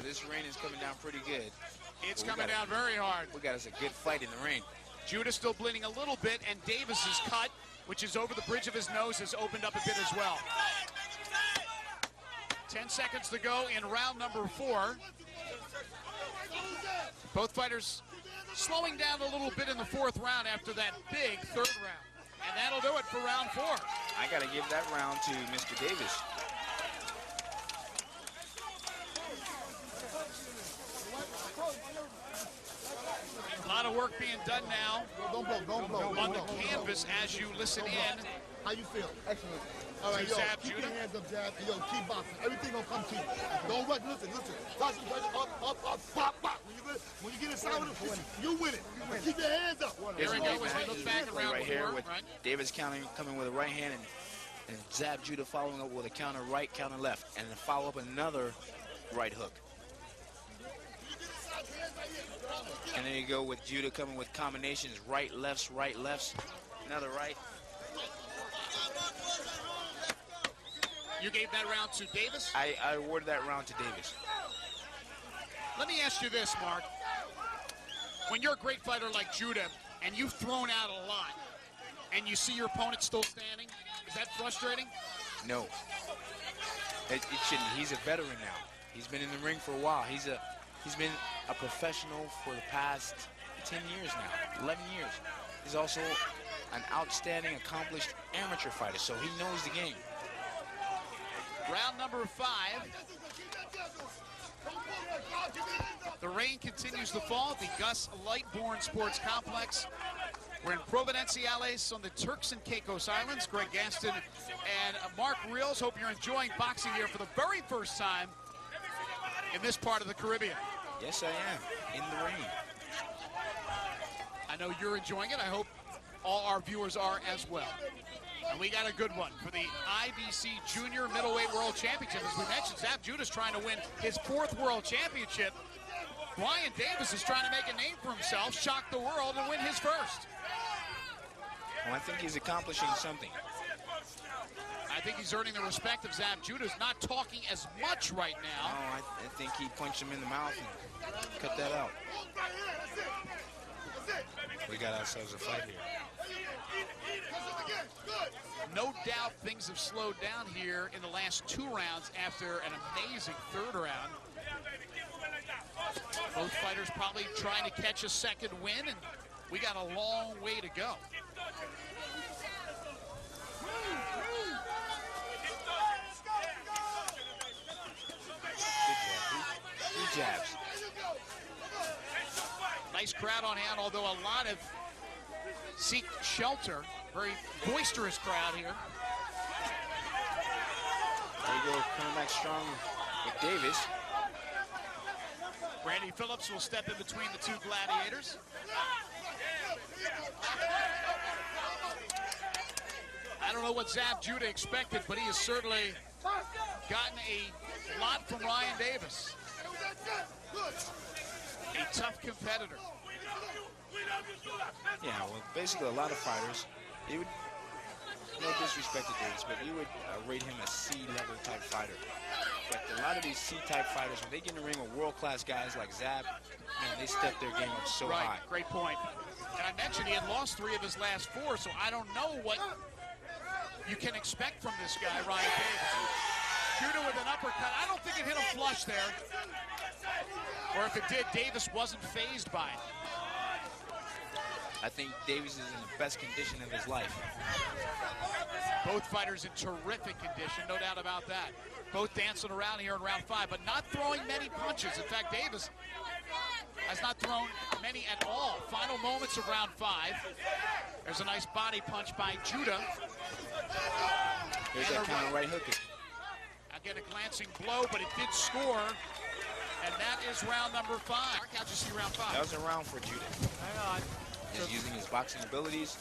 This rain is coming down pretty good. It's coming down very hard. We got us a good fight in the rain. Judah still bleeding a little bit, and Davis's cut, which is over the bridge of his nose, has opened up a bit as well. 10 seconds to go in round number 4. Both fighters slowing down a little bit in the 4th round after that big 3rd round. And that'll do it for round 4. I got to give that round to Mr. Davis. A lot of work being done now Don't blow. on the canvas as you listen in. How you feel? Excellent. All right, To yo, Zab keep Judah. your hands up, Zab, and yo, keep boxing. Everything gonna come to you. Don't rush. Listen. Concentrate. Up, pop. When you get inside with it, you win it. Keep your hands up. Here we go as we look back around right here 4. with Right? Davis coming with a right hand, and Zab Judah following up with a counter right, counter left, and then follow up another right hook. And then you go with Judah coming with combinations, right, lefts, another right. You gave that round to Davis? I awarded that round to Davis. Let me ask you this, Mark. When you're a great fighter like Judah, and you've thrown out a lot, and you see your opponent still standing, is that frustrating? No. It shouldn't. He's a veteran now. He's been in the ring for a while. He's been a professional for the past 10 years now, 11 years. He's also an outstanding, accomplished amateur fighter, so he knows the game. Round number 5. The rain continues to fall at the Gus Lightbourne Sports Complex. We're in Providenciales on the Turks and Caicos Islands. Greg Gaston and Mark Reels. Hope you're enjoying boxing here for the very first time in this part of the Caribbean. Yes, I am, in the rain. I know you're enjoying it. I hope all our viewers are as well. And we got a good one for the IBC Junior Middleweight World Championship. As we mentioned, Zab Judah's trying to win his 4th World Championship. Ryan Davis is trying to make a name for himself, shock the world, and win his first. Well, I think he's accomplishing something. I think he's earning the respect of Zab Judah. He's not talking as much right now. No, I think he punched him in the mouth and cut that out. We got ourselves a fight here. No doubt things have slowed down here in the last 2 rounds after an amazing 3rd round. Both fighters probably trying to catch a second win, and we got a long way to go. He jabs. Nice crowd on hand, although a lot of seek shelter. Very boisterous crowd here. There you go, coming back strong with Davis. Randy Phillips will step in between the 2 gladiators. I don't know what Zab Judah expected, but he has certainly gotten a lot from Ryan Davis. A tough competitor. Yeah, well, basically a lot of fighters, you would, no disrespect to Davis, but you would rate him a C-level type fighter. But a lot of these C-type fighters, when they get in the ring with world-class guys like Zab, man, they step their game up so high. Great point. And I mentioned he had lost 3 of his last 4, so I don't know what you can expect from this guy, Ryan Davis. Judah with an uppercut. I don't think it hit him flush there. Or if it did, Davis wasn't fazed by it. I think Davis is in the best condition of his life. Both fighters in terrific condition, no doubt about that. Both dancing around here in round 5, but not throwing many punches. In fact, Davis has not thrown many at all. Final moments of round 5. There's a nice body punch by Judah. Here's that counter right hook. Again, a glancing blow, but it did score. And that is round number 5. How'd you see round 5? That was a round for Judah. Hang on. Just using his boxing abilities,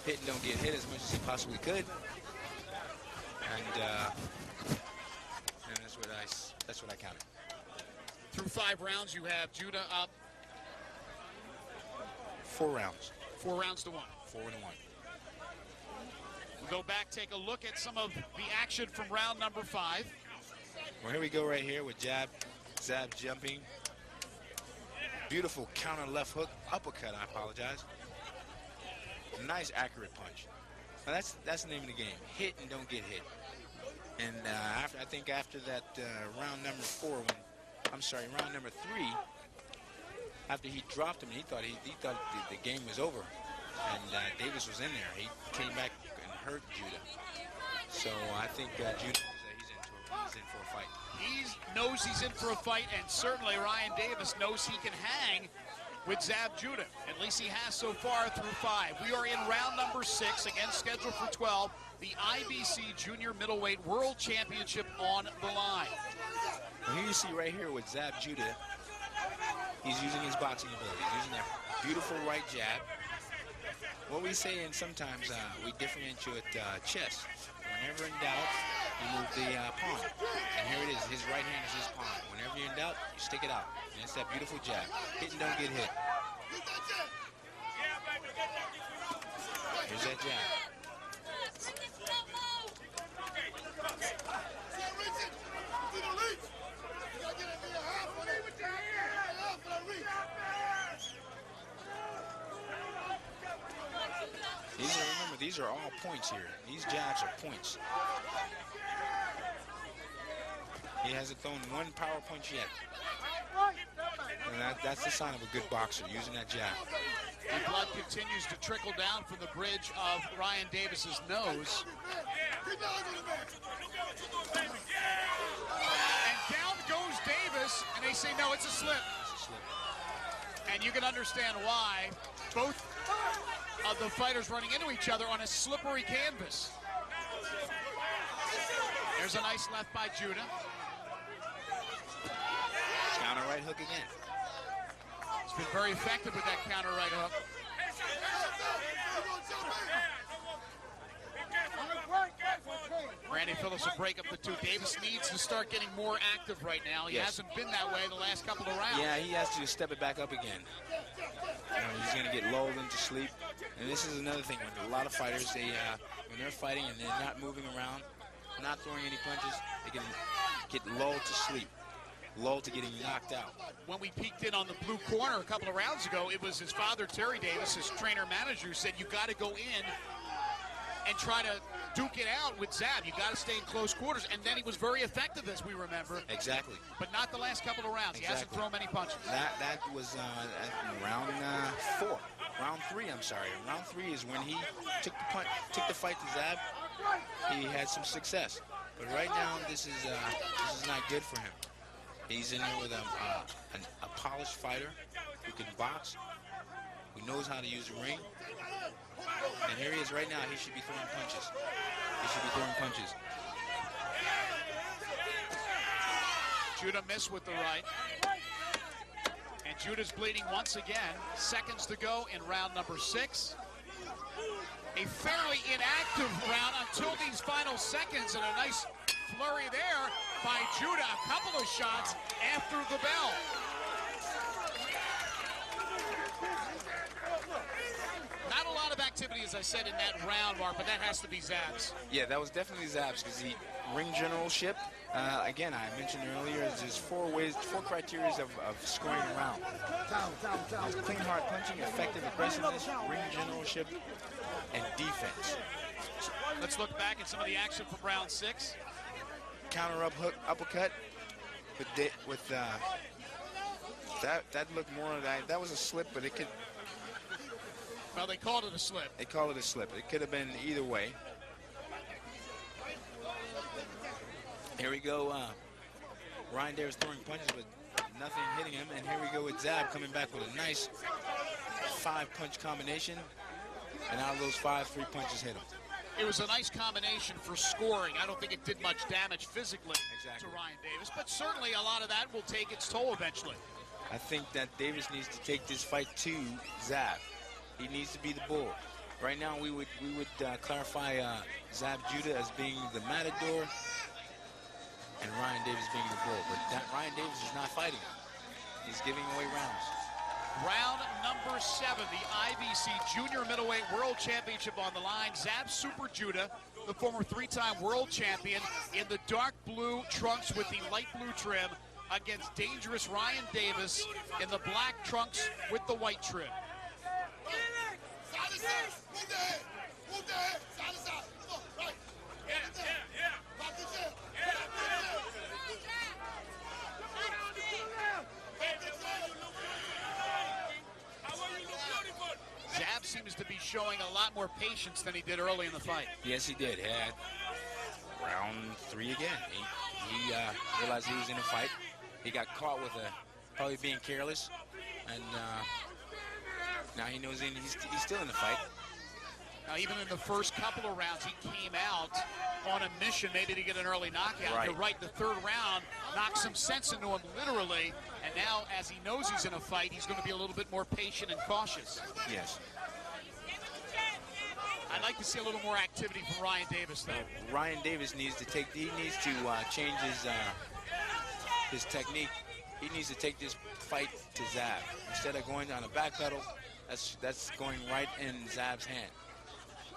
hit and don't get hit as much as he possibly could. And that's what I counted. Through 5 rounds, you have Judah up 4 rounds. 4 rounds to 1. 4-1. We'll go back, take a look at some of the action from round number 5. Well, here we go right here with Zab jumping. Beautiful counter left hook, uppercut, I apologize. Nice accurate punch. Now that's the name of the game. Hit and don't get hit. And I think after that round number 4, round number 3, after he dropped him, he thought the game was over. And Davis was in there. He came back and hurt Judah. So I think Judah knows that he's in for a fight. He knows he's in for a fight, and certainly Ryan Davis knows he can hang with Zab Judah. At least he has so far through 5. We are in round number 6, again scheduled for 12. The IBC Junior Middleweight World Championship on the line. Well, here you see right here with Zab Judah, he's using his boxing ability. He's using that beautiful right jab. What we say, and sometimes we differentiate chess. Whenever in doubt, you move the pawn. And here it is. His right hand is his pawn. Whenever you're in doubt, you stick it out. And it's that beautiful jab. Hit and don't get hit. Here's that jab. Remember, these are all points here. These jabs are points. He hasn't thrown one power punch yet. And that's the sign of a good boxer, using that jab. The blood continues to trickle down from the bridge of Ryan Davis's nose. And down goes Davis, and they say, no, it's a slip. It's a slip. And you can understand why. Both of the fighters running into each other on a slippery canvas. There's a nice left by Judah. Counter right hook again. He's been very effective with that counter right hook. Randy Phillips will break up the two. Davis needs to start getting more active right now. He hasn't been that way the last couple of rounds. Yeah, he has to step it back up again. He's going to get lulled into sleep. And this is another thing. When a lot of fighters, when they're fighting and they're not moving around, not throwing any punches, they can get lulled to sleep. Lulled to getting knocked out. When we peeked in on the blue corner a couple of rounds ago, it was his father, Terry Davis, his trainer-manager, who said, you got to go in and try to duke it out with Zab. You got to stay in close quarters. And then he was very effective, as we remember. Exactly. But not the last couple of rounds. Exactly. He hasn't thrown many punches. That was round 4. Round 3, I'm sorry. Round 3 is when he took the fight to Zab. He had some success. But right now, this is not good for him. He's in there with a polished fighter who can box, who knows how to use the ring. And here he is right now. He should be throwing punches. He should be throwing punches. Judah missed with the right. And Judah's bleeding once again. Seconds to go in round number 6. A fairly inactive round until these final seconds, and a nice flurry there by Judah. A couple of shots after the bell. Not a lot of activity, as I said, in that round, Mark, but that has to be Zab's. Yeah, that was definitely Zab's, because the ring generalship, again, I mentioned earlier, there's 4 criteria of scoring a round. There's clean, hard punching, effective aggressiveness, ring generalship, and defense. Let's look back at some of the action from round 6. Counter uppercut with that looked more that was a slip, but it could. Well, they called it a slip. They called it a slip. It could have been either way. Here we go. Ryan Davis throwing punches with nothing hitting him, and here we go with Zab coming back with a nice 5-punch combination, and out of those 5, 3 punches hit him. It was a nice combination for scoring. I don't think it did much damage physically to Ryan Davis, but certainly a lot of that will take its toll eventually. I think that Davis needs to take this fight to Zab. He needs to be the bull. Right now, we would clarify Zab Judah as being the matador and Ryan Davis being the bull. But Ryan Davis is not fighting. He's giving away rounds. Round number 7, the IBC Junior Middleweight World Championship on the line. Zab Super Judah, the former 3-time world champion, in the dark blue trunks with the light blue trim, against dangerous Ryan Davis in the black trunks with the white trim. Zab seems to be showing a lot more patience than he did early in the fight. Yes, he did. Had round 3 again. He realized he was in a fight. He got caught with probably being careless, and now he knows he's still in the fight. Now, even in the first couple of rounds, he came out on a mission maybe to get an early knockout. Right. You're right, the third round knocked some sense into him literally, and now as he knows he's in a fight, he's going to be a little bit more patient and cautious. Yes. I'd like to see a little more activity from Ryan Davis, though. Ryan Davis needs to change his technique. He needs to take this fight to Zab. Instead of going on a back pedal, that's going right in Zab's hand.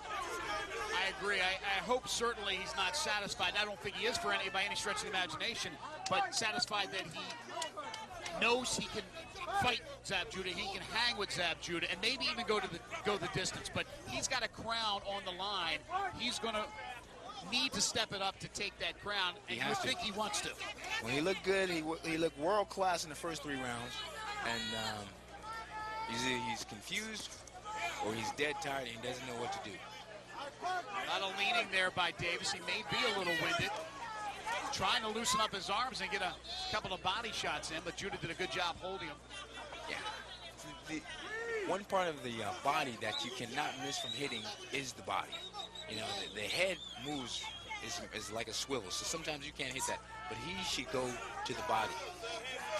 I agree. I hope certainly he's not satisfied. I don't think he is by any stretch of the imagination, but satisfied that he knows he can fight Zab Judah, he can hang with Zab Judah, and maybe even go the distance. But he's got a crown on the line. He's going to need to step it up to take that crown, and you think he wants to. When he looked good, he looked world class in the first 3 rounds, and he's confused or he's dead tired and he doesn't know what to do. A lot of leaning there by Davis. He may be a little winded, trying to loosen up his arms and get a couple of body shots in, but Judah did a good job holding him. Yeah. The one part of the body that you cannot miss from hitting is the body. You know, the head moves is like a swivel, so sometimes you can't hit that. But he should go to the body.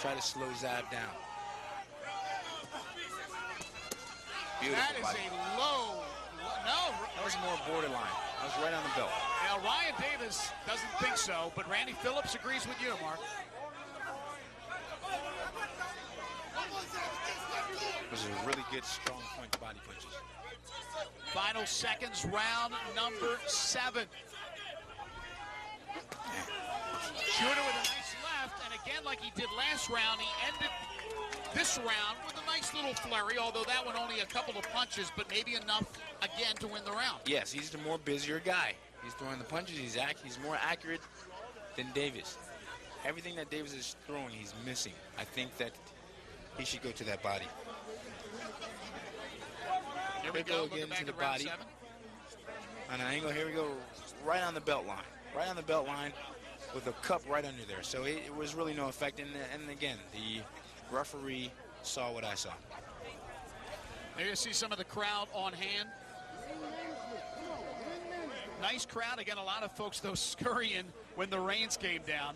Try to slow Zab down. Beautiful that is body. A low, no. That was more borderline. That was right on the belt. Now, Ryan Davis doesn't think so, but Randy Phillips agrees with you, Mark. Those are really good, strong point body punches. Final seconds, round number 7. Judah with a nice left, and again, like he did last round, he ended this round with a nice little flurry, although that one only a couple of punches, but maybe enough, again, to win the round. Yes, he's the more busier guy. He's throwing the punches, he's more accurate than Davis. Everything that Davis is throwing, he's missing. I think that he should go to that body. Here we go again to the round body. 7. On an angle, here we go, right on the belt line. Right on the belt line with a cup right under there. So it was really no effect. And again, the referee saw what I saw. There you see some of the crowd on hand. Nice crowd. Again, a lot of folks, though, scurrying when the rains came down.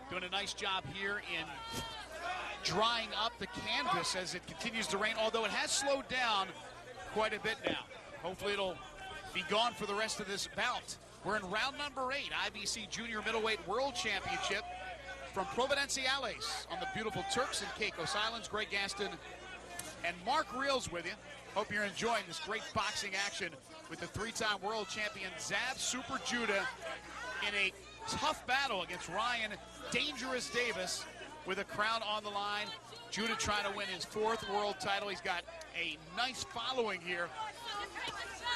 Doing a nice job here in drying up the canvas as it continues to rain, although it has slowed down quite a bit now. Hopefully it'll be gone for the rest of this bout. We're in round number 8, IBC Junior Middleweight World Championship from Providenciales on the beautiful Turks and Caicos Islands. Greg Gaston and Mark Reels with you. Hope you're enjoying this great boxing action with the 3-time world champion Zab Super Judah in a tough battle against Ryan Dangerous Davis with a crown on the line. Judah trying to win his 4th world title. He's got a nice following here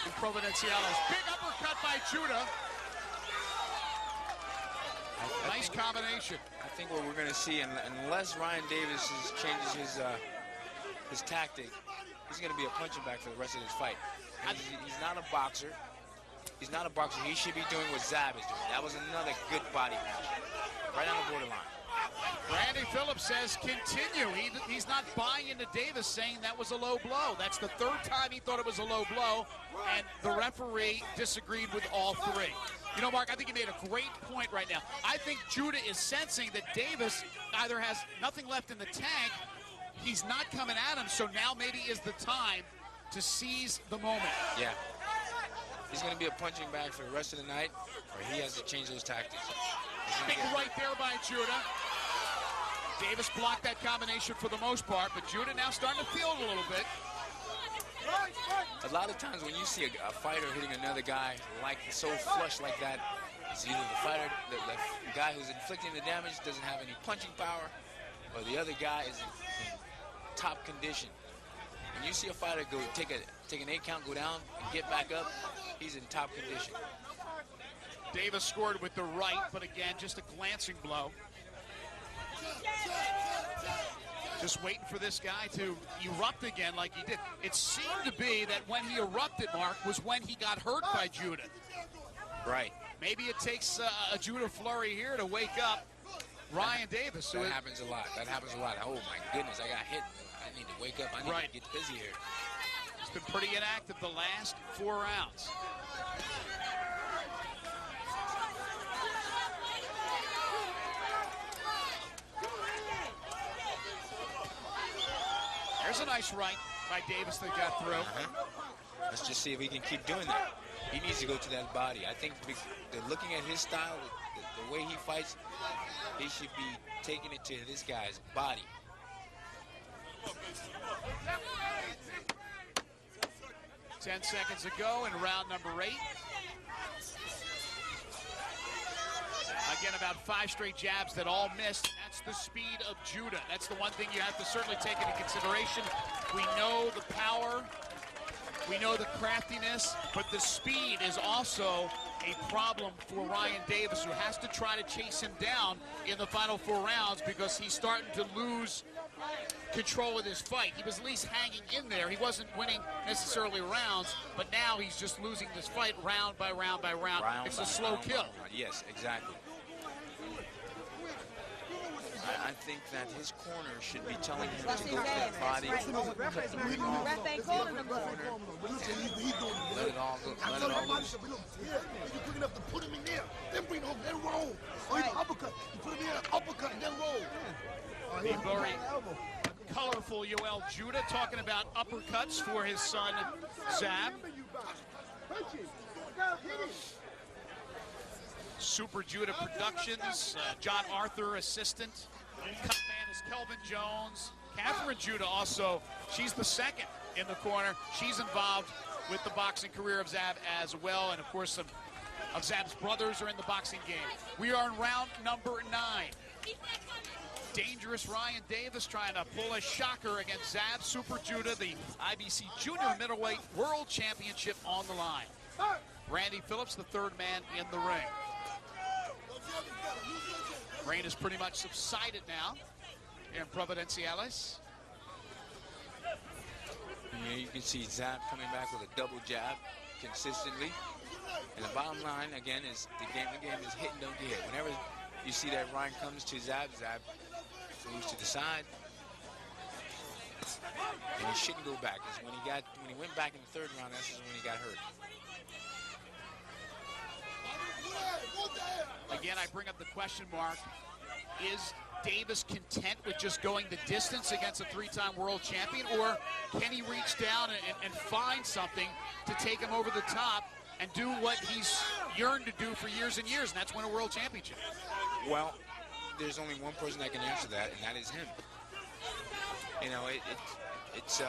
in Providenciales. Big uppercut by Judah. Nice combination. I think what we're going to see, unless Ryan Davis changes his tactic, he's going to be a punching bag for the rest of this fight. He's not a boxer. He's not a boxer. He should be doing what Zab is doing. That was another good body punch. Right on the borderline. Randy Phillips says continue. He's not buying into Davis, saying that was a low blow. That's the 3rd time he thought it was a low blow, and the referee disagreed with all 3. You know, Mark, I think he made a great point right now. I think Judah is sensing that Davis either has nothing left in the tank, he's not coming at him, so now maybe is the time to seize the moment. Yeah. He's going to be a punching bag for the rest of the night, or he has to change those tactics. Big right there by Judah. Davis blocked that combination for the most part, but Judah now starting to feel it a little bit. A lot of times when you see a fighter hitting another guy like so flush like that, it's either the fighter, the guy who's inflicting the damage doesn't have any punching power, or the other guy is in top condition. When you see a fighter go take an 8 count, go down, and get back up, he's in top condition. Davis scored with the right, but again, just a glancing blow. Just waiting for this guy to erupt again like he did. It seemed to be that when he erupted, Mark, was when he got hurt by Judah. Right. Maybe it takes a Judah flurry here to wake up Ryan Davis. That happens a lot. That happens a lot. Oh, my goodness, I got hit. I need to wake up. I need to get busy here. He's been pretty inactive the last 4 rounds. There's a nice right by Davis that got through. Let's just see if he can keep doing that. He needs to go to that body. I think looking at his style, the way he fights, he should be taking it to this guy's body. Ten seconds ago in round number 8. Again, about 5 straight jabs that all missed. That's the speed of Judah. That's the one thing you have to certainly take into consideration. We know the power We know the craftiness, but the speed is also a problem for Ryan Davis, who has to try to chase him down in the final 4 rounds because he's starting to lose control of this fight. He was at least hanging in there. He wasn't winning necessarily rounds, but now he's just losing this fight round by round by round. It's a slow kill. Yes, exactly. I think that his corner should be telling him to go to the body, cut the ring off, let it all go, let it all loose. Yeah, you're quick enough to put him in there, then bring him home, then roll. Or you uppercut. You put him in there, uppercut, and then roll. The very colorful Yoel Judah talking about uppercuts for his son, Zab. Super Judah Productions, John Arthur assistant. Cut man is Kelvin Jones. Catherine Judah also, she's the second in the corner. She's involved with the boxing career of Zab as well. And of course, some of Zab's brothers are in the boxing game. We are in round number 9. Dangerous Ryan Davis trying to pull a shocker against Zab. Super Judah, the IBC Junior Middleweight World Championship on the line. Randy Phillips, the third man in the ring. Rain has pretty much subsided now in Providenciales. Yeah, you can see Zab coming back with a double jab consistently. And the bottom line, again, is the game is hit and don't get hit. Whenever you see that Ryan comes to Zab, Zab moves to the side. And he shouldn't go back. Because when he went back in the 3rd round, that's when he got hurt. Again, I bring up the question mark. Is Davis content with just going the distance against a 3-time world champion, or can he reach down and find something to take him over the top and do what he's yearned to do for years and years, and that's win a world championship? Well, there's only one person that can answer that, and that is him. You know, it's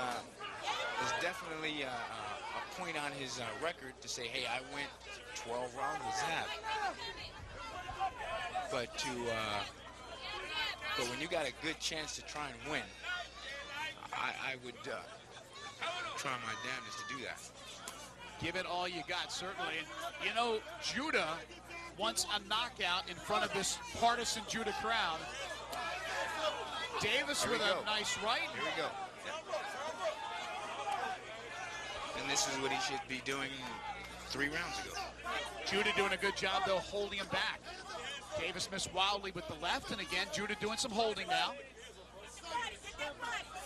definitely a point on his record to say, hey, I went 12 rounds with Zab. But when you got a good chance to try and win, I would try my damnedest to do that. Give it all you got, certainly. And, you know, Judah wants a knockout in front of this partisan Judah crowd. Davis with a nice right. Here we go. Yep. And this is what he should be doing 3 rounds ago. Judah doing a good job, though, holding him back. Davis missed wildly with the left, and again, Judah doing some holding now.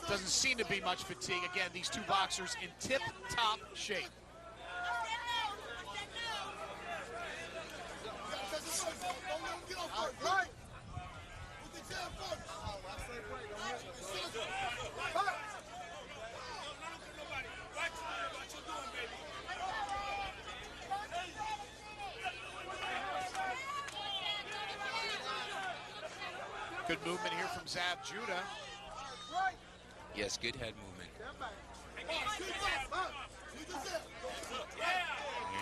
Doesn't seem to be much fatigue. Again, these two boxers in tip-top shape. Good movement here from Zab Judah. Yes, good head movement. There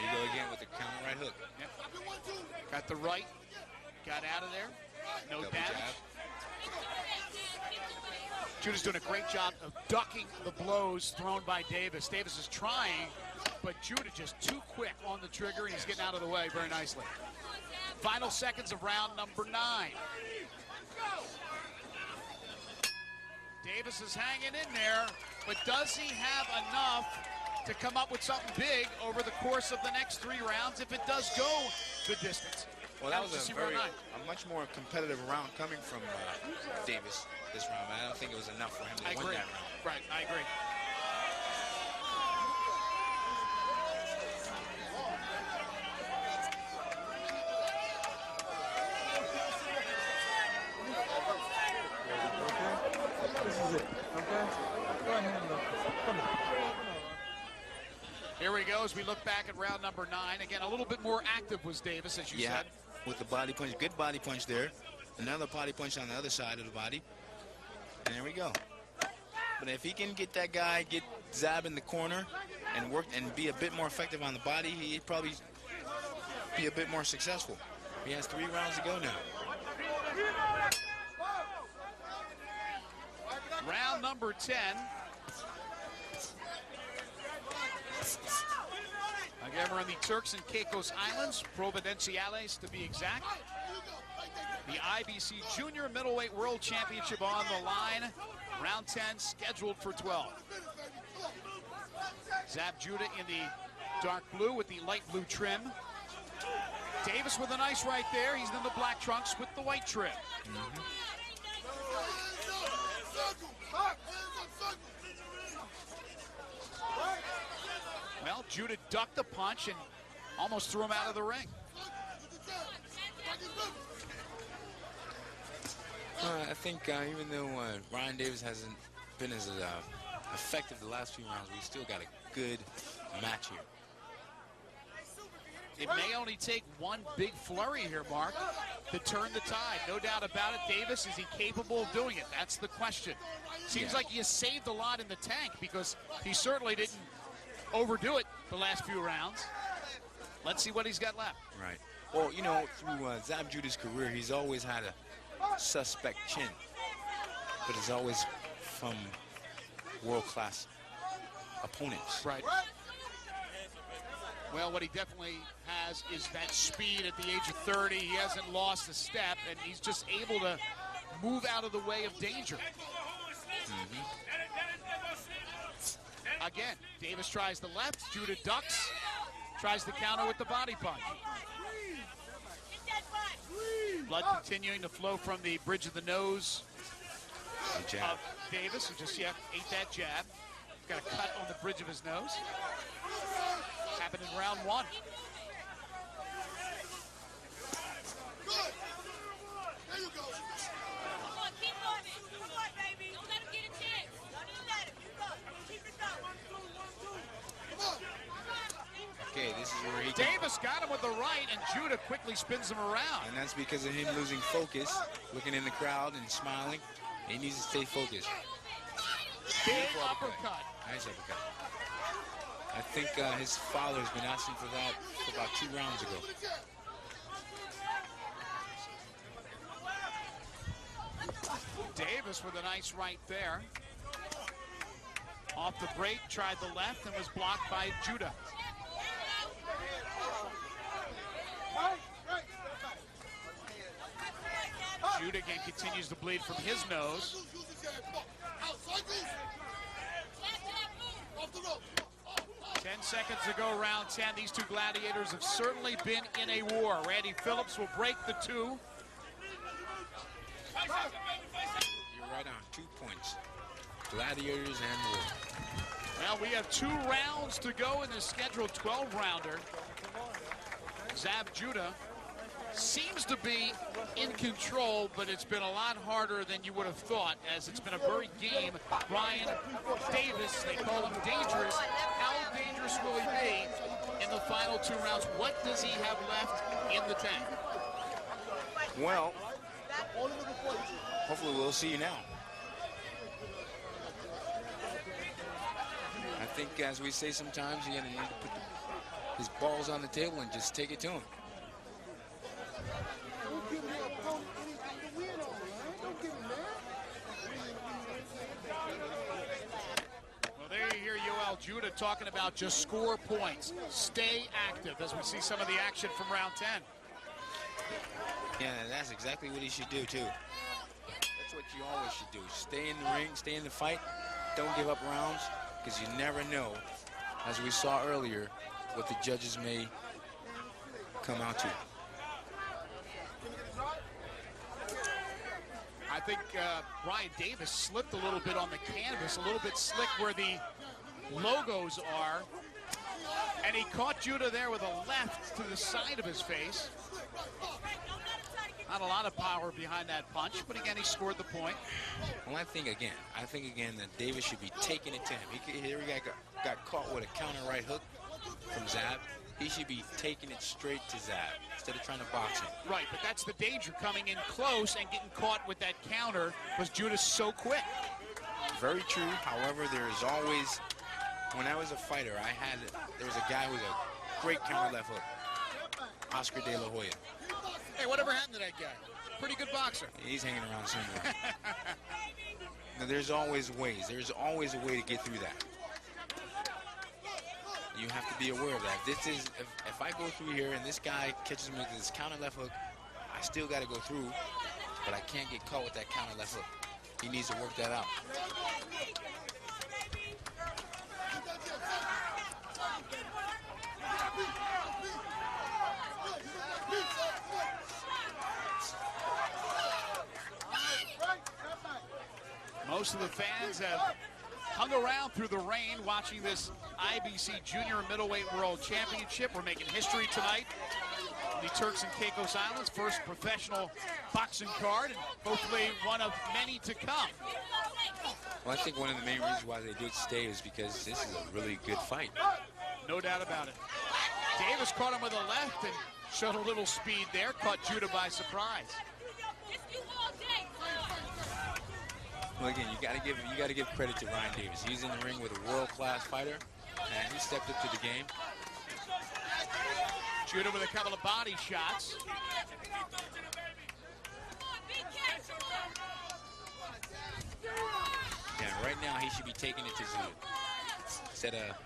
you go again with the counter right hook. Yep. Got the right, got out of there. No Double damage. jab. Judah's doing a great job of ducking the blows thrown by Davis. Davis is trying, but Judah just too quick on the trigger, and he's getting out of the way very nicely. Final seconds of round number 9. Davis is hanging in there, but does he have enough to come up with something big over the course of the next 3 rounds if it does go the distance? Well, that was a much more competitive round coming from Davis this round. I don't think it was enough for him to win that round. Right, I agree. Here we go as we look back at round number 9. Again, a little bit more active was Davis, as you said. With the body punch, good body punch there. Another body punch on the other side of the body. And there we go. But if he can get that guy, get Zab in the corner and work and be a bit more effective on the body, he'd probably be a bit more successful. He has 3 rounds to go now. Round number 10. Again, we're in the Turks and Caicos Islands, Providenciales to be exact. The IBC Junior Middleweight World Championship on the line. Round 10 scheduled for 12. Zab Judah in the dark blue with the light blue trim. Davis with a nice right there. He's in the black trunks with the white trim. Well, Judah ducked the punch and almost threw him out of the ring. I think even though Ryan Davis hasn't been as effective the last few rounds, we still got a good match here. It may only take one big flurry here, Mark, to turn the tide. No doubt about it. Davis, is he capable of doing it? That's the question. Seems like he has saved a lot in the tank because he certainly didn't overdo it the last few rounds. Let's see what he's got left. Right. Well, you know, through Zab Judah's career, he's always had a suspect chin, but it's always from world-class opponents. Right. Well, what he definitely has is that speed at the age of 30. He hasn't lost a step, and he's just able to move out of the way of danger. Again, Davis tries the left, Judah ducks, tries to counter with the body punch. Blood continuing to flow from the bridge of the nose of Davis, who just ate that jab. Got a cut on the bridge of his nose. Happened in round 1. There you go. Come on, keep on it. Come on, baby. Don't let him get a chance. Don't even let him. Keep it up. Come on. Okay, this is where he Davis got him with the right, and Judah quickly spins him around. And that's because of him losing focus, looking in the crowd and smiling. He needs to stay focused. Big uppercut. Nice uppercut. I think his father has been asking for that for about 2 rounds ago. Davis with a nice right there. Off the break, tried the left and was blocked by Judah. Judah again continues to bleed from his nose. 10 seconds to go, round 10. These two gladiators have certainly been in a war. Randy Phillips will break the 2. You're right on, 2 points. Gladiators and war. Well, we have 2 rounds to go in the scheduled 12-rounder. Zab Judah seems to be in control, but it's been a lot harder than you would have thought, as it's been a very game. Ryan Davis, they call him dangerous. How dangerous will he be in the final 2 rounds? What does he have left in the tank? Well, hopefully we'll see you now. I think, as we say sometimes, you're going to need to put his balls on the table and just take it to him. Well, there you hear Yoel Judah talking about just score points. Stay active as we see some of the action from round 10. Yeah, that's exactly what he should do, too. That's what you always should do. Stay in the ring, stay in the fight. Don't give up rounds, because you never know, as we saw earlier, what the judges may come out to. I think Ryan Davis slipped a little bit on the canvas, a little bit slick where the logos are. And he caught Judah there with a left to the side of his face. Not a lot of power behind that punch, but again, he scored the point. Well, I think again that Davis should be taking it to him. He got caught with a counter right hook from Zab. He should be taking it straight to Zab instead of trying to box him. Right, but that's the danger, coming in close and getting caught with that counter, because Judah's so quick. Very true. However, there is always, when I was a fighter, there was a guy with a great counter left hook, Oscar De La Hoya. Hey, whatever happened to that guy? Pretty good boxer. He's hanging around somewhere. Now, there's always ways. There's always a way to get through that. You have to be aware of that. If I go through here and this guy catches me with this counter left hook, I still got to go through, but I can't get caught with that counter left hook. He needs to work that out. Most of the fans have hung around through the rain watching this IBC Junior Middleweight World Championship. We're making history tonight. The Turks and Caicos Islands, first professional boxing card, and hopefully one of many to come. Well, I think one of the main reasons why they did stay is because this is a really good fight. No doubt about it. Davis caught him with a left and showed a little speed there, caught Judah by surprise. Well, again, you gotta give credit to Ryan Davis. He's in the ring with a world-class fighter, and he stepped up to the game. Judah with a couple of body shots. Yeah, right now he should be taking it to Judah instead of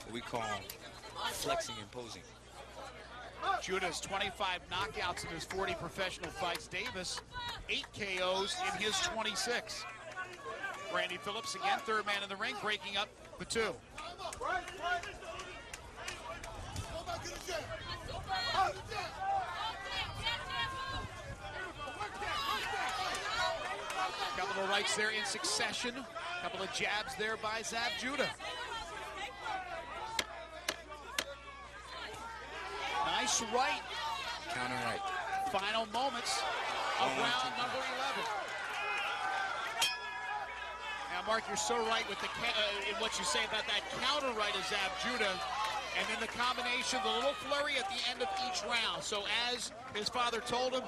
what we call flexing and posing. Judah's 25 knockouts in his 40 professional fights. Davis, 8 KOs in his 26. Randy Phillips again, third man in the ring, breaking up the two. Couple of rights there in succession. Couple of jabs there by Zab Judah. Nice right. Counter right. Final moments of round number 11. Now, Mark, you're so right with in what you say about that counter right of Zab Judah, and then the combination, the little flurry at the end of each round. So as his father told him,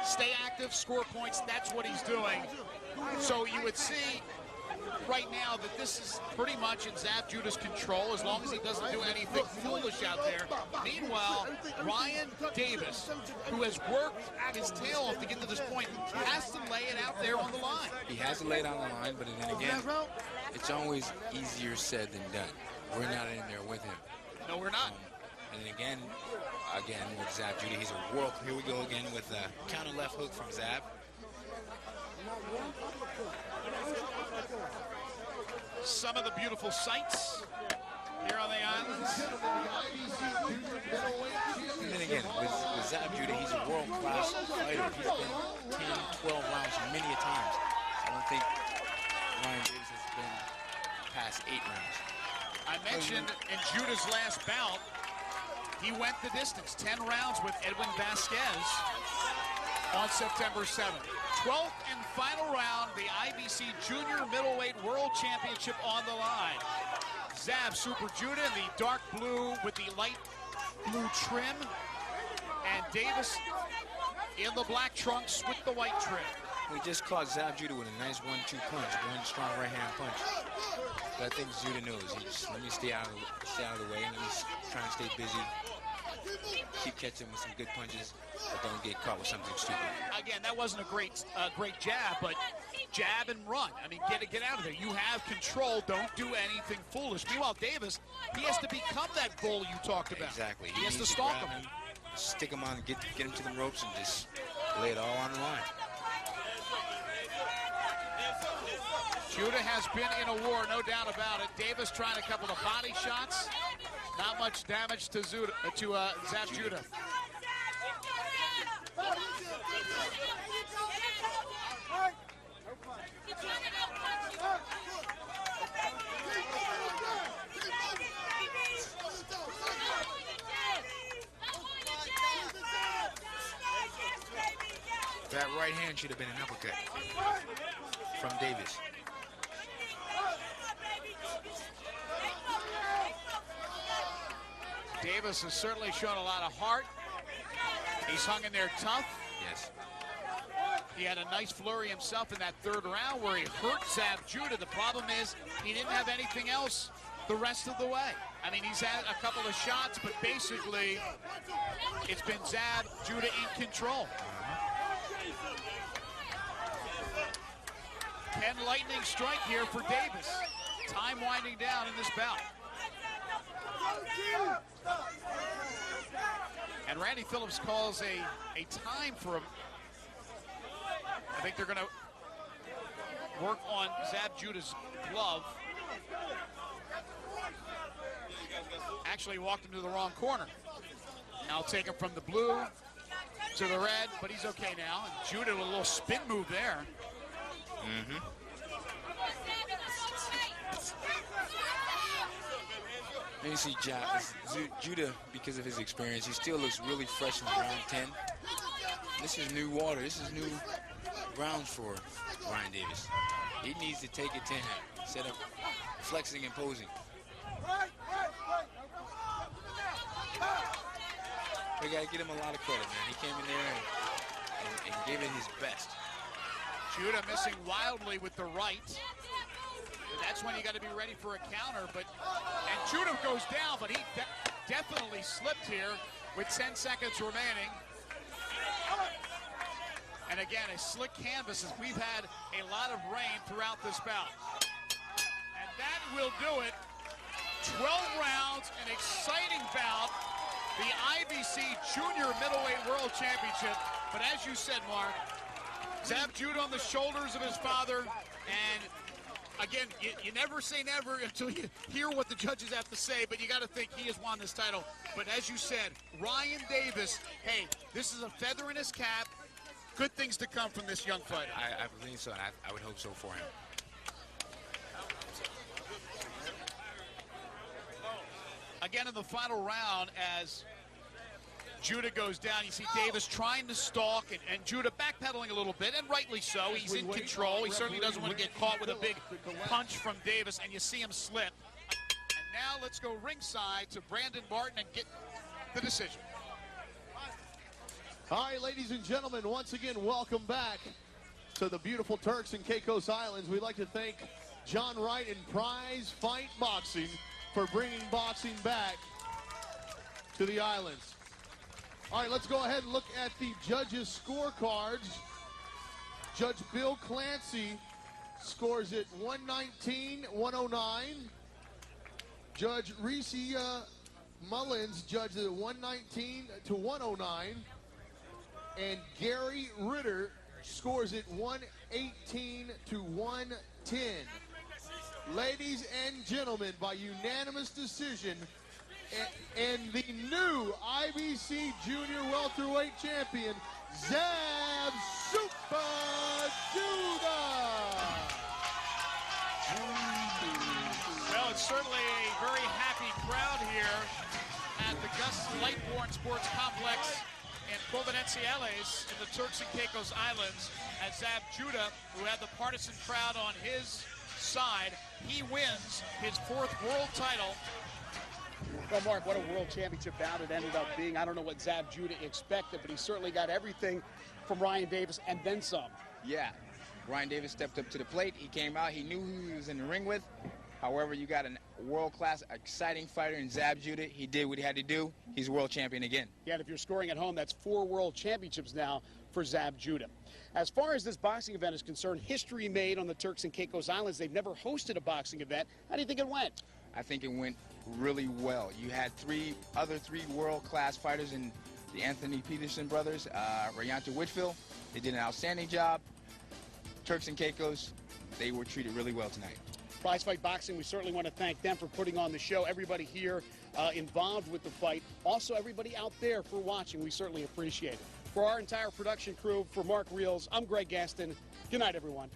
stay active, score points, that's what he's doing. So you would see right now that this is pretty much in Zab Judah's control as long as he doesn't do anything foolish out there. Meanwhile, Ryan Davis, who has worked his tail off to get to this point, has to lay it out there on the line. He has to lay it on the line, but then again, it's always easier said than done. We're not in there with him. No, we're not. And again with Zab Judah, he's a world. Here we go again with a counter left hook from Zab. Some of the beautiful sights here on the islands. And then again, with Zab Judah, he's a world-class fighter. He's been 10, 12 rounds many a times. I don't think Ryan Davis has been past 8 rounds. I mentioned in Judah's last bout, he went the distance, 10 rounds with Edwin Vasquez on September 7th. 12th and final round, the IBC Junior Middleweight World Championship on the line. Zab Super Judah in the dark blue with the light blue trim, and Davis in the black trunks with the white trim. We just caught Zab Judah with a nice 1-2 punch, one strong right-hand punch. But I think Judah knows. He just, let me stay out of the way, and let me try and stay busy. Keep catching with some good punches, but don't get caught with something stupid. Again, that wasn't a great jab, but jab and run. I mean, get out of there. You have control. Don't do anything foolish. Meanwhile, Davis, he has to become that bull you talked about. Exactly. He has to stalk him. Stick him on, get him to the ropes, and just lay it all on the line. Judah has been in a war, no doubt about it. Davis trying a couple of body shots. Not much damage to Zab Judah. That right hand should have been an uppercut from Davis. Davis has certainly shown a lot of heart. He's hung in there tough. Yes. He had a nice flurry himself in that third round where he hurt Zab Judah. The problem is he didn't have anything else the rest of the way. I mean, he's had a couple of shots, but basically it's been Zab Judah in control. Pen lightning strike here for Davis. Time winding down in this bout. And Randy Phillips calls a time for him. I think they're going to work on Zab Judah's glove. Actually walked him to the wrong corner. Now take him from the blue to the red, but he's okay now. And Judah with a little spin move there. Mm-hmm. And you see Judah, because of his experience, he still looks really fresh in round 10. This is new water. This is new grounds for Ryan Davis. He needs to take it to him instead of flexing and posing. We got to give him a lot of credit, man. He came in there and gave it his best. Judah missing wildly with the right. And that's when you got to be ready for a counter. And Judah goes down, but he definitely slipped here with 10 seconds remaining. And again, a slick canvas as we've had a lot of rain throughout this bout. And that will do it. 12 rounds, an exciting bout. The IBC Junior Middleweight World Championship. But as you said, Mark, Zab Judah on the shoulders of his father. And again, you never say never until you hear what the judges have to say, but you got to think he has won this title. But as you said, Ryan Davis, hey, this is a feather in his cap. Good things to come from this young fighter. I believe so, and I would hope so for him. Again in the final round, as Judah goes down, you see Davis trying to stalk and Judah backpedaling a little bit, and rightly so. He's in control. He certainly doesn't want to get caught with a big punch from Davis, and you see him slip. And now let's go ringside to Brandon Martin and get the decision. All right, ladies and gentlemen, once again, welcome back to the beautiful Turks and Caicos Islands. We'd like to thank John Wright and Prize Fight Boxing for bringing boxing back to the islands. All right, let's go ahead and look at the judges' scorecards. Judge Bill Clancy scores it 119-109. Judge Reese Mullins judges it 119-109. And Gary Ritter scores it 118-110. Ladies and gentlemen, by unanimous decision, and the new IBC Junior Welterweight Champion, Zab Super Judah. Well, it's certainly a very happy crowd here at the Gus Lightbourne Sports Complex in Providenciales in the Turks and Caicos Islands, as Zab Judah, who had the partisan crowd on his side, he wins his 4th world title. Well, Mark, what a world championship bout it ended up being. I don't know what Zab Judah expected, but he certainly got everything from Ryan Davis and then some. Yeah, Ryan Davis stepped up to the plate. He came out. He knew who he was in the ring with. However, you got a world-class, exciting fighter in Zab Judah. He did what he had to do. He's world champion again. Yeah, and if you're scoring at home, that's 4 world championships now for Zab Judah. As far as this boxing event is concerned, history made on the Turks and Caicos Islands. They've never hosted a boxing event. How do you think it went? I think it went really well. You had other three world-class fighters in the Anthony Peterson brothers, Rayanta Whitfield. They did an outstanding job. Turks and Caicos, they were treated really well tonight. Prize Fight Boxing, we certainly want to thank them for putting on the show. Everybody here involved with the fight. Also, everybody out there for watching. We certainly appreciate it. For our entire production crew, for Mark Reels, I'm Greg Gaston. Good night, everyone.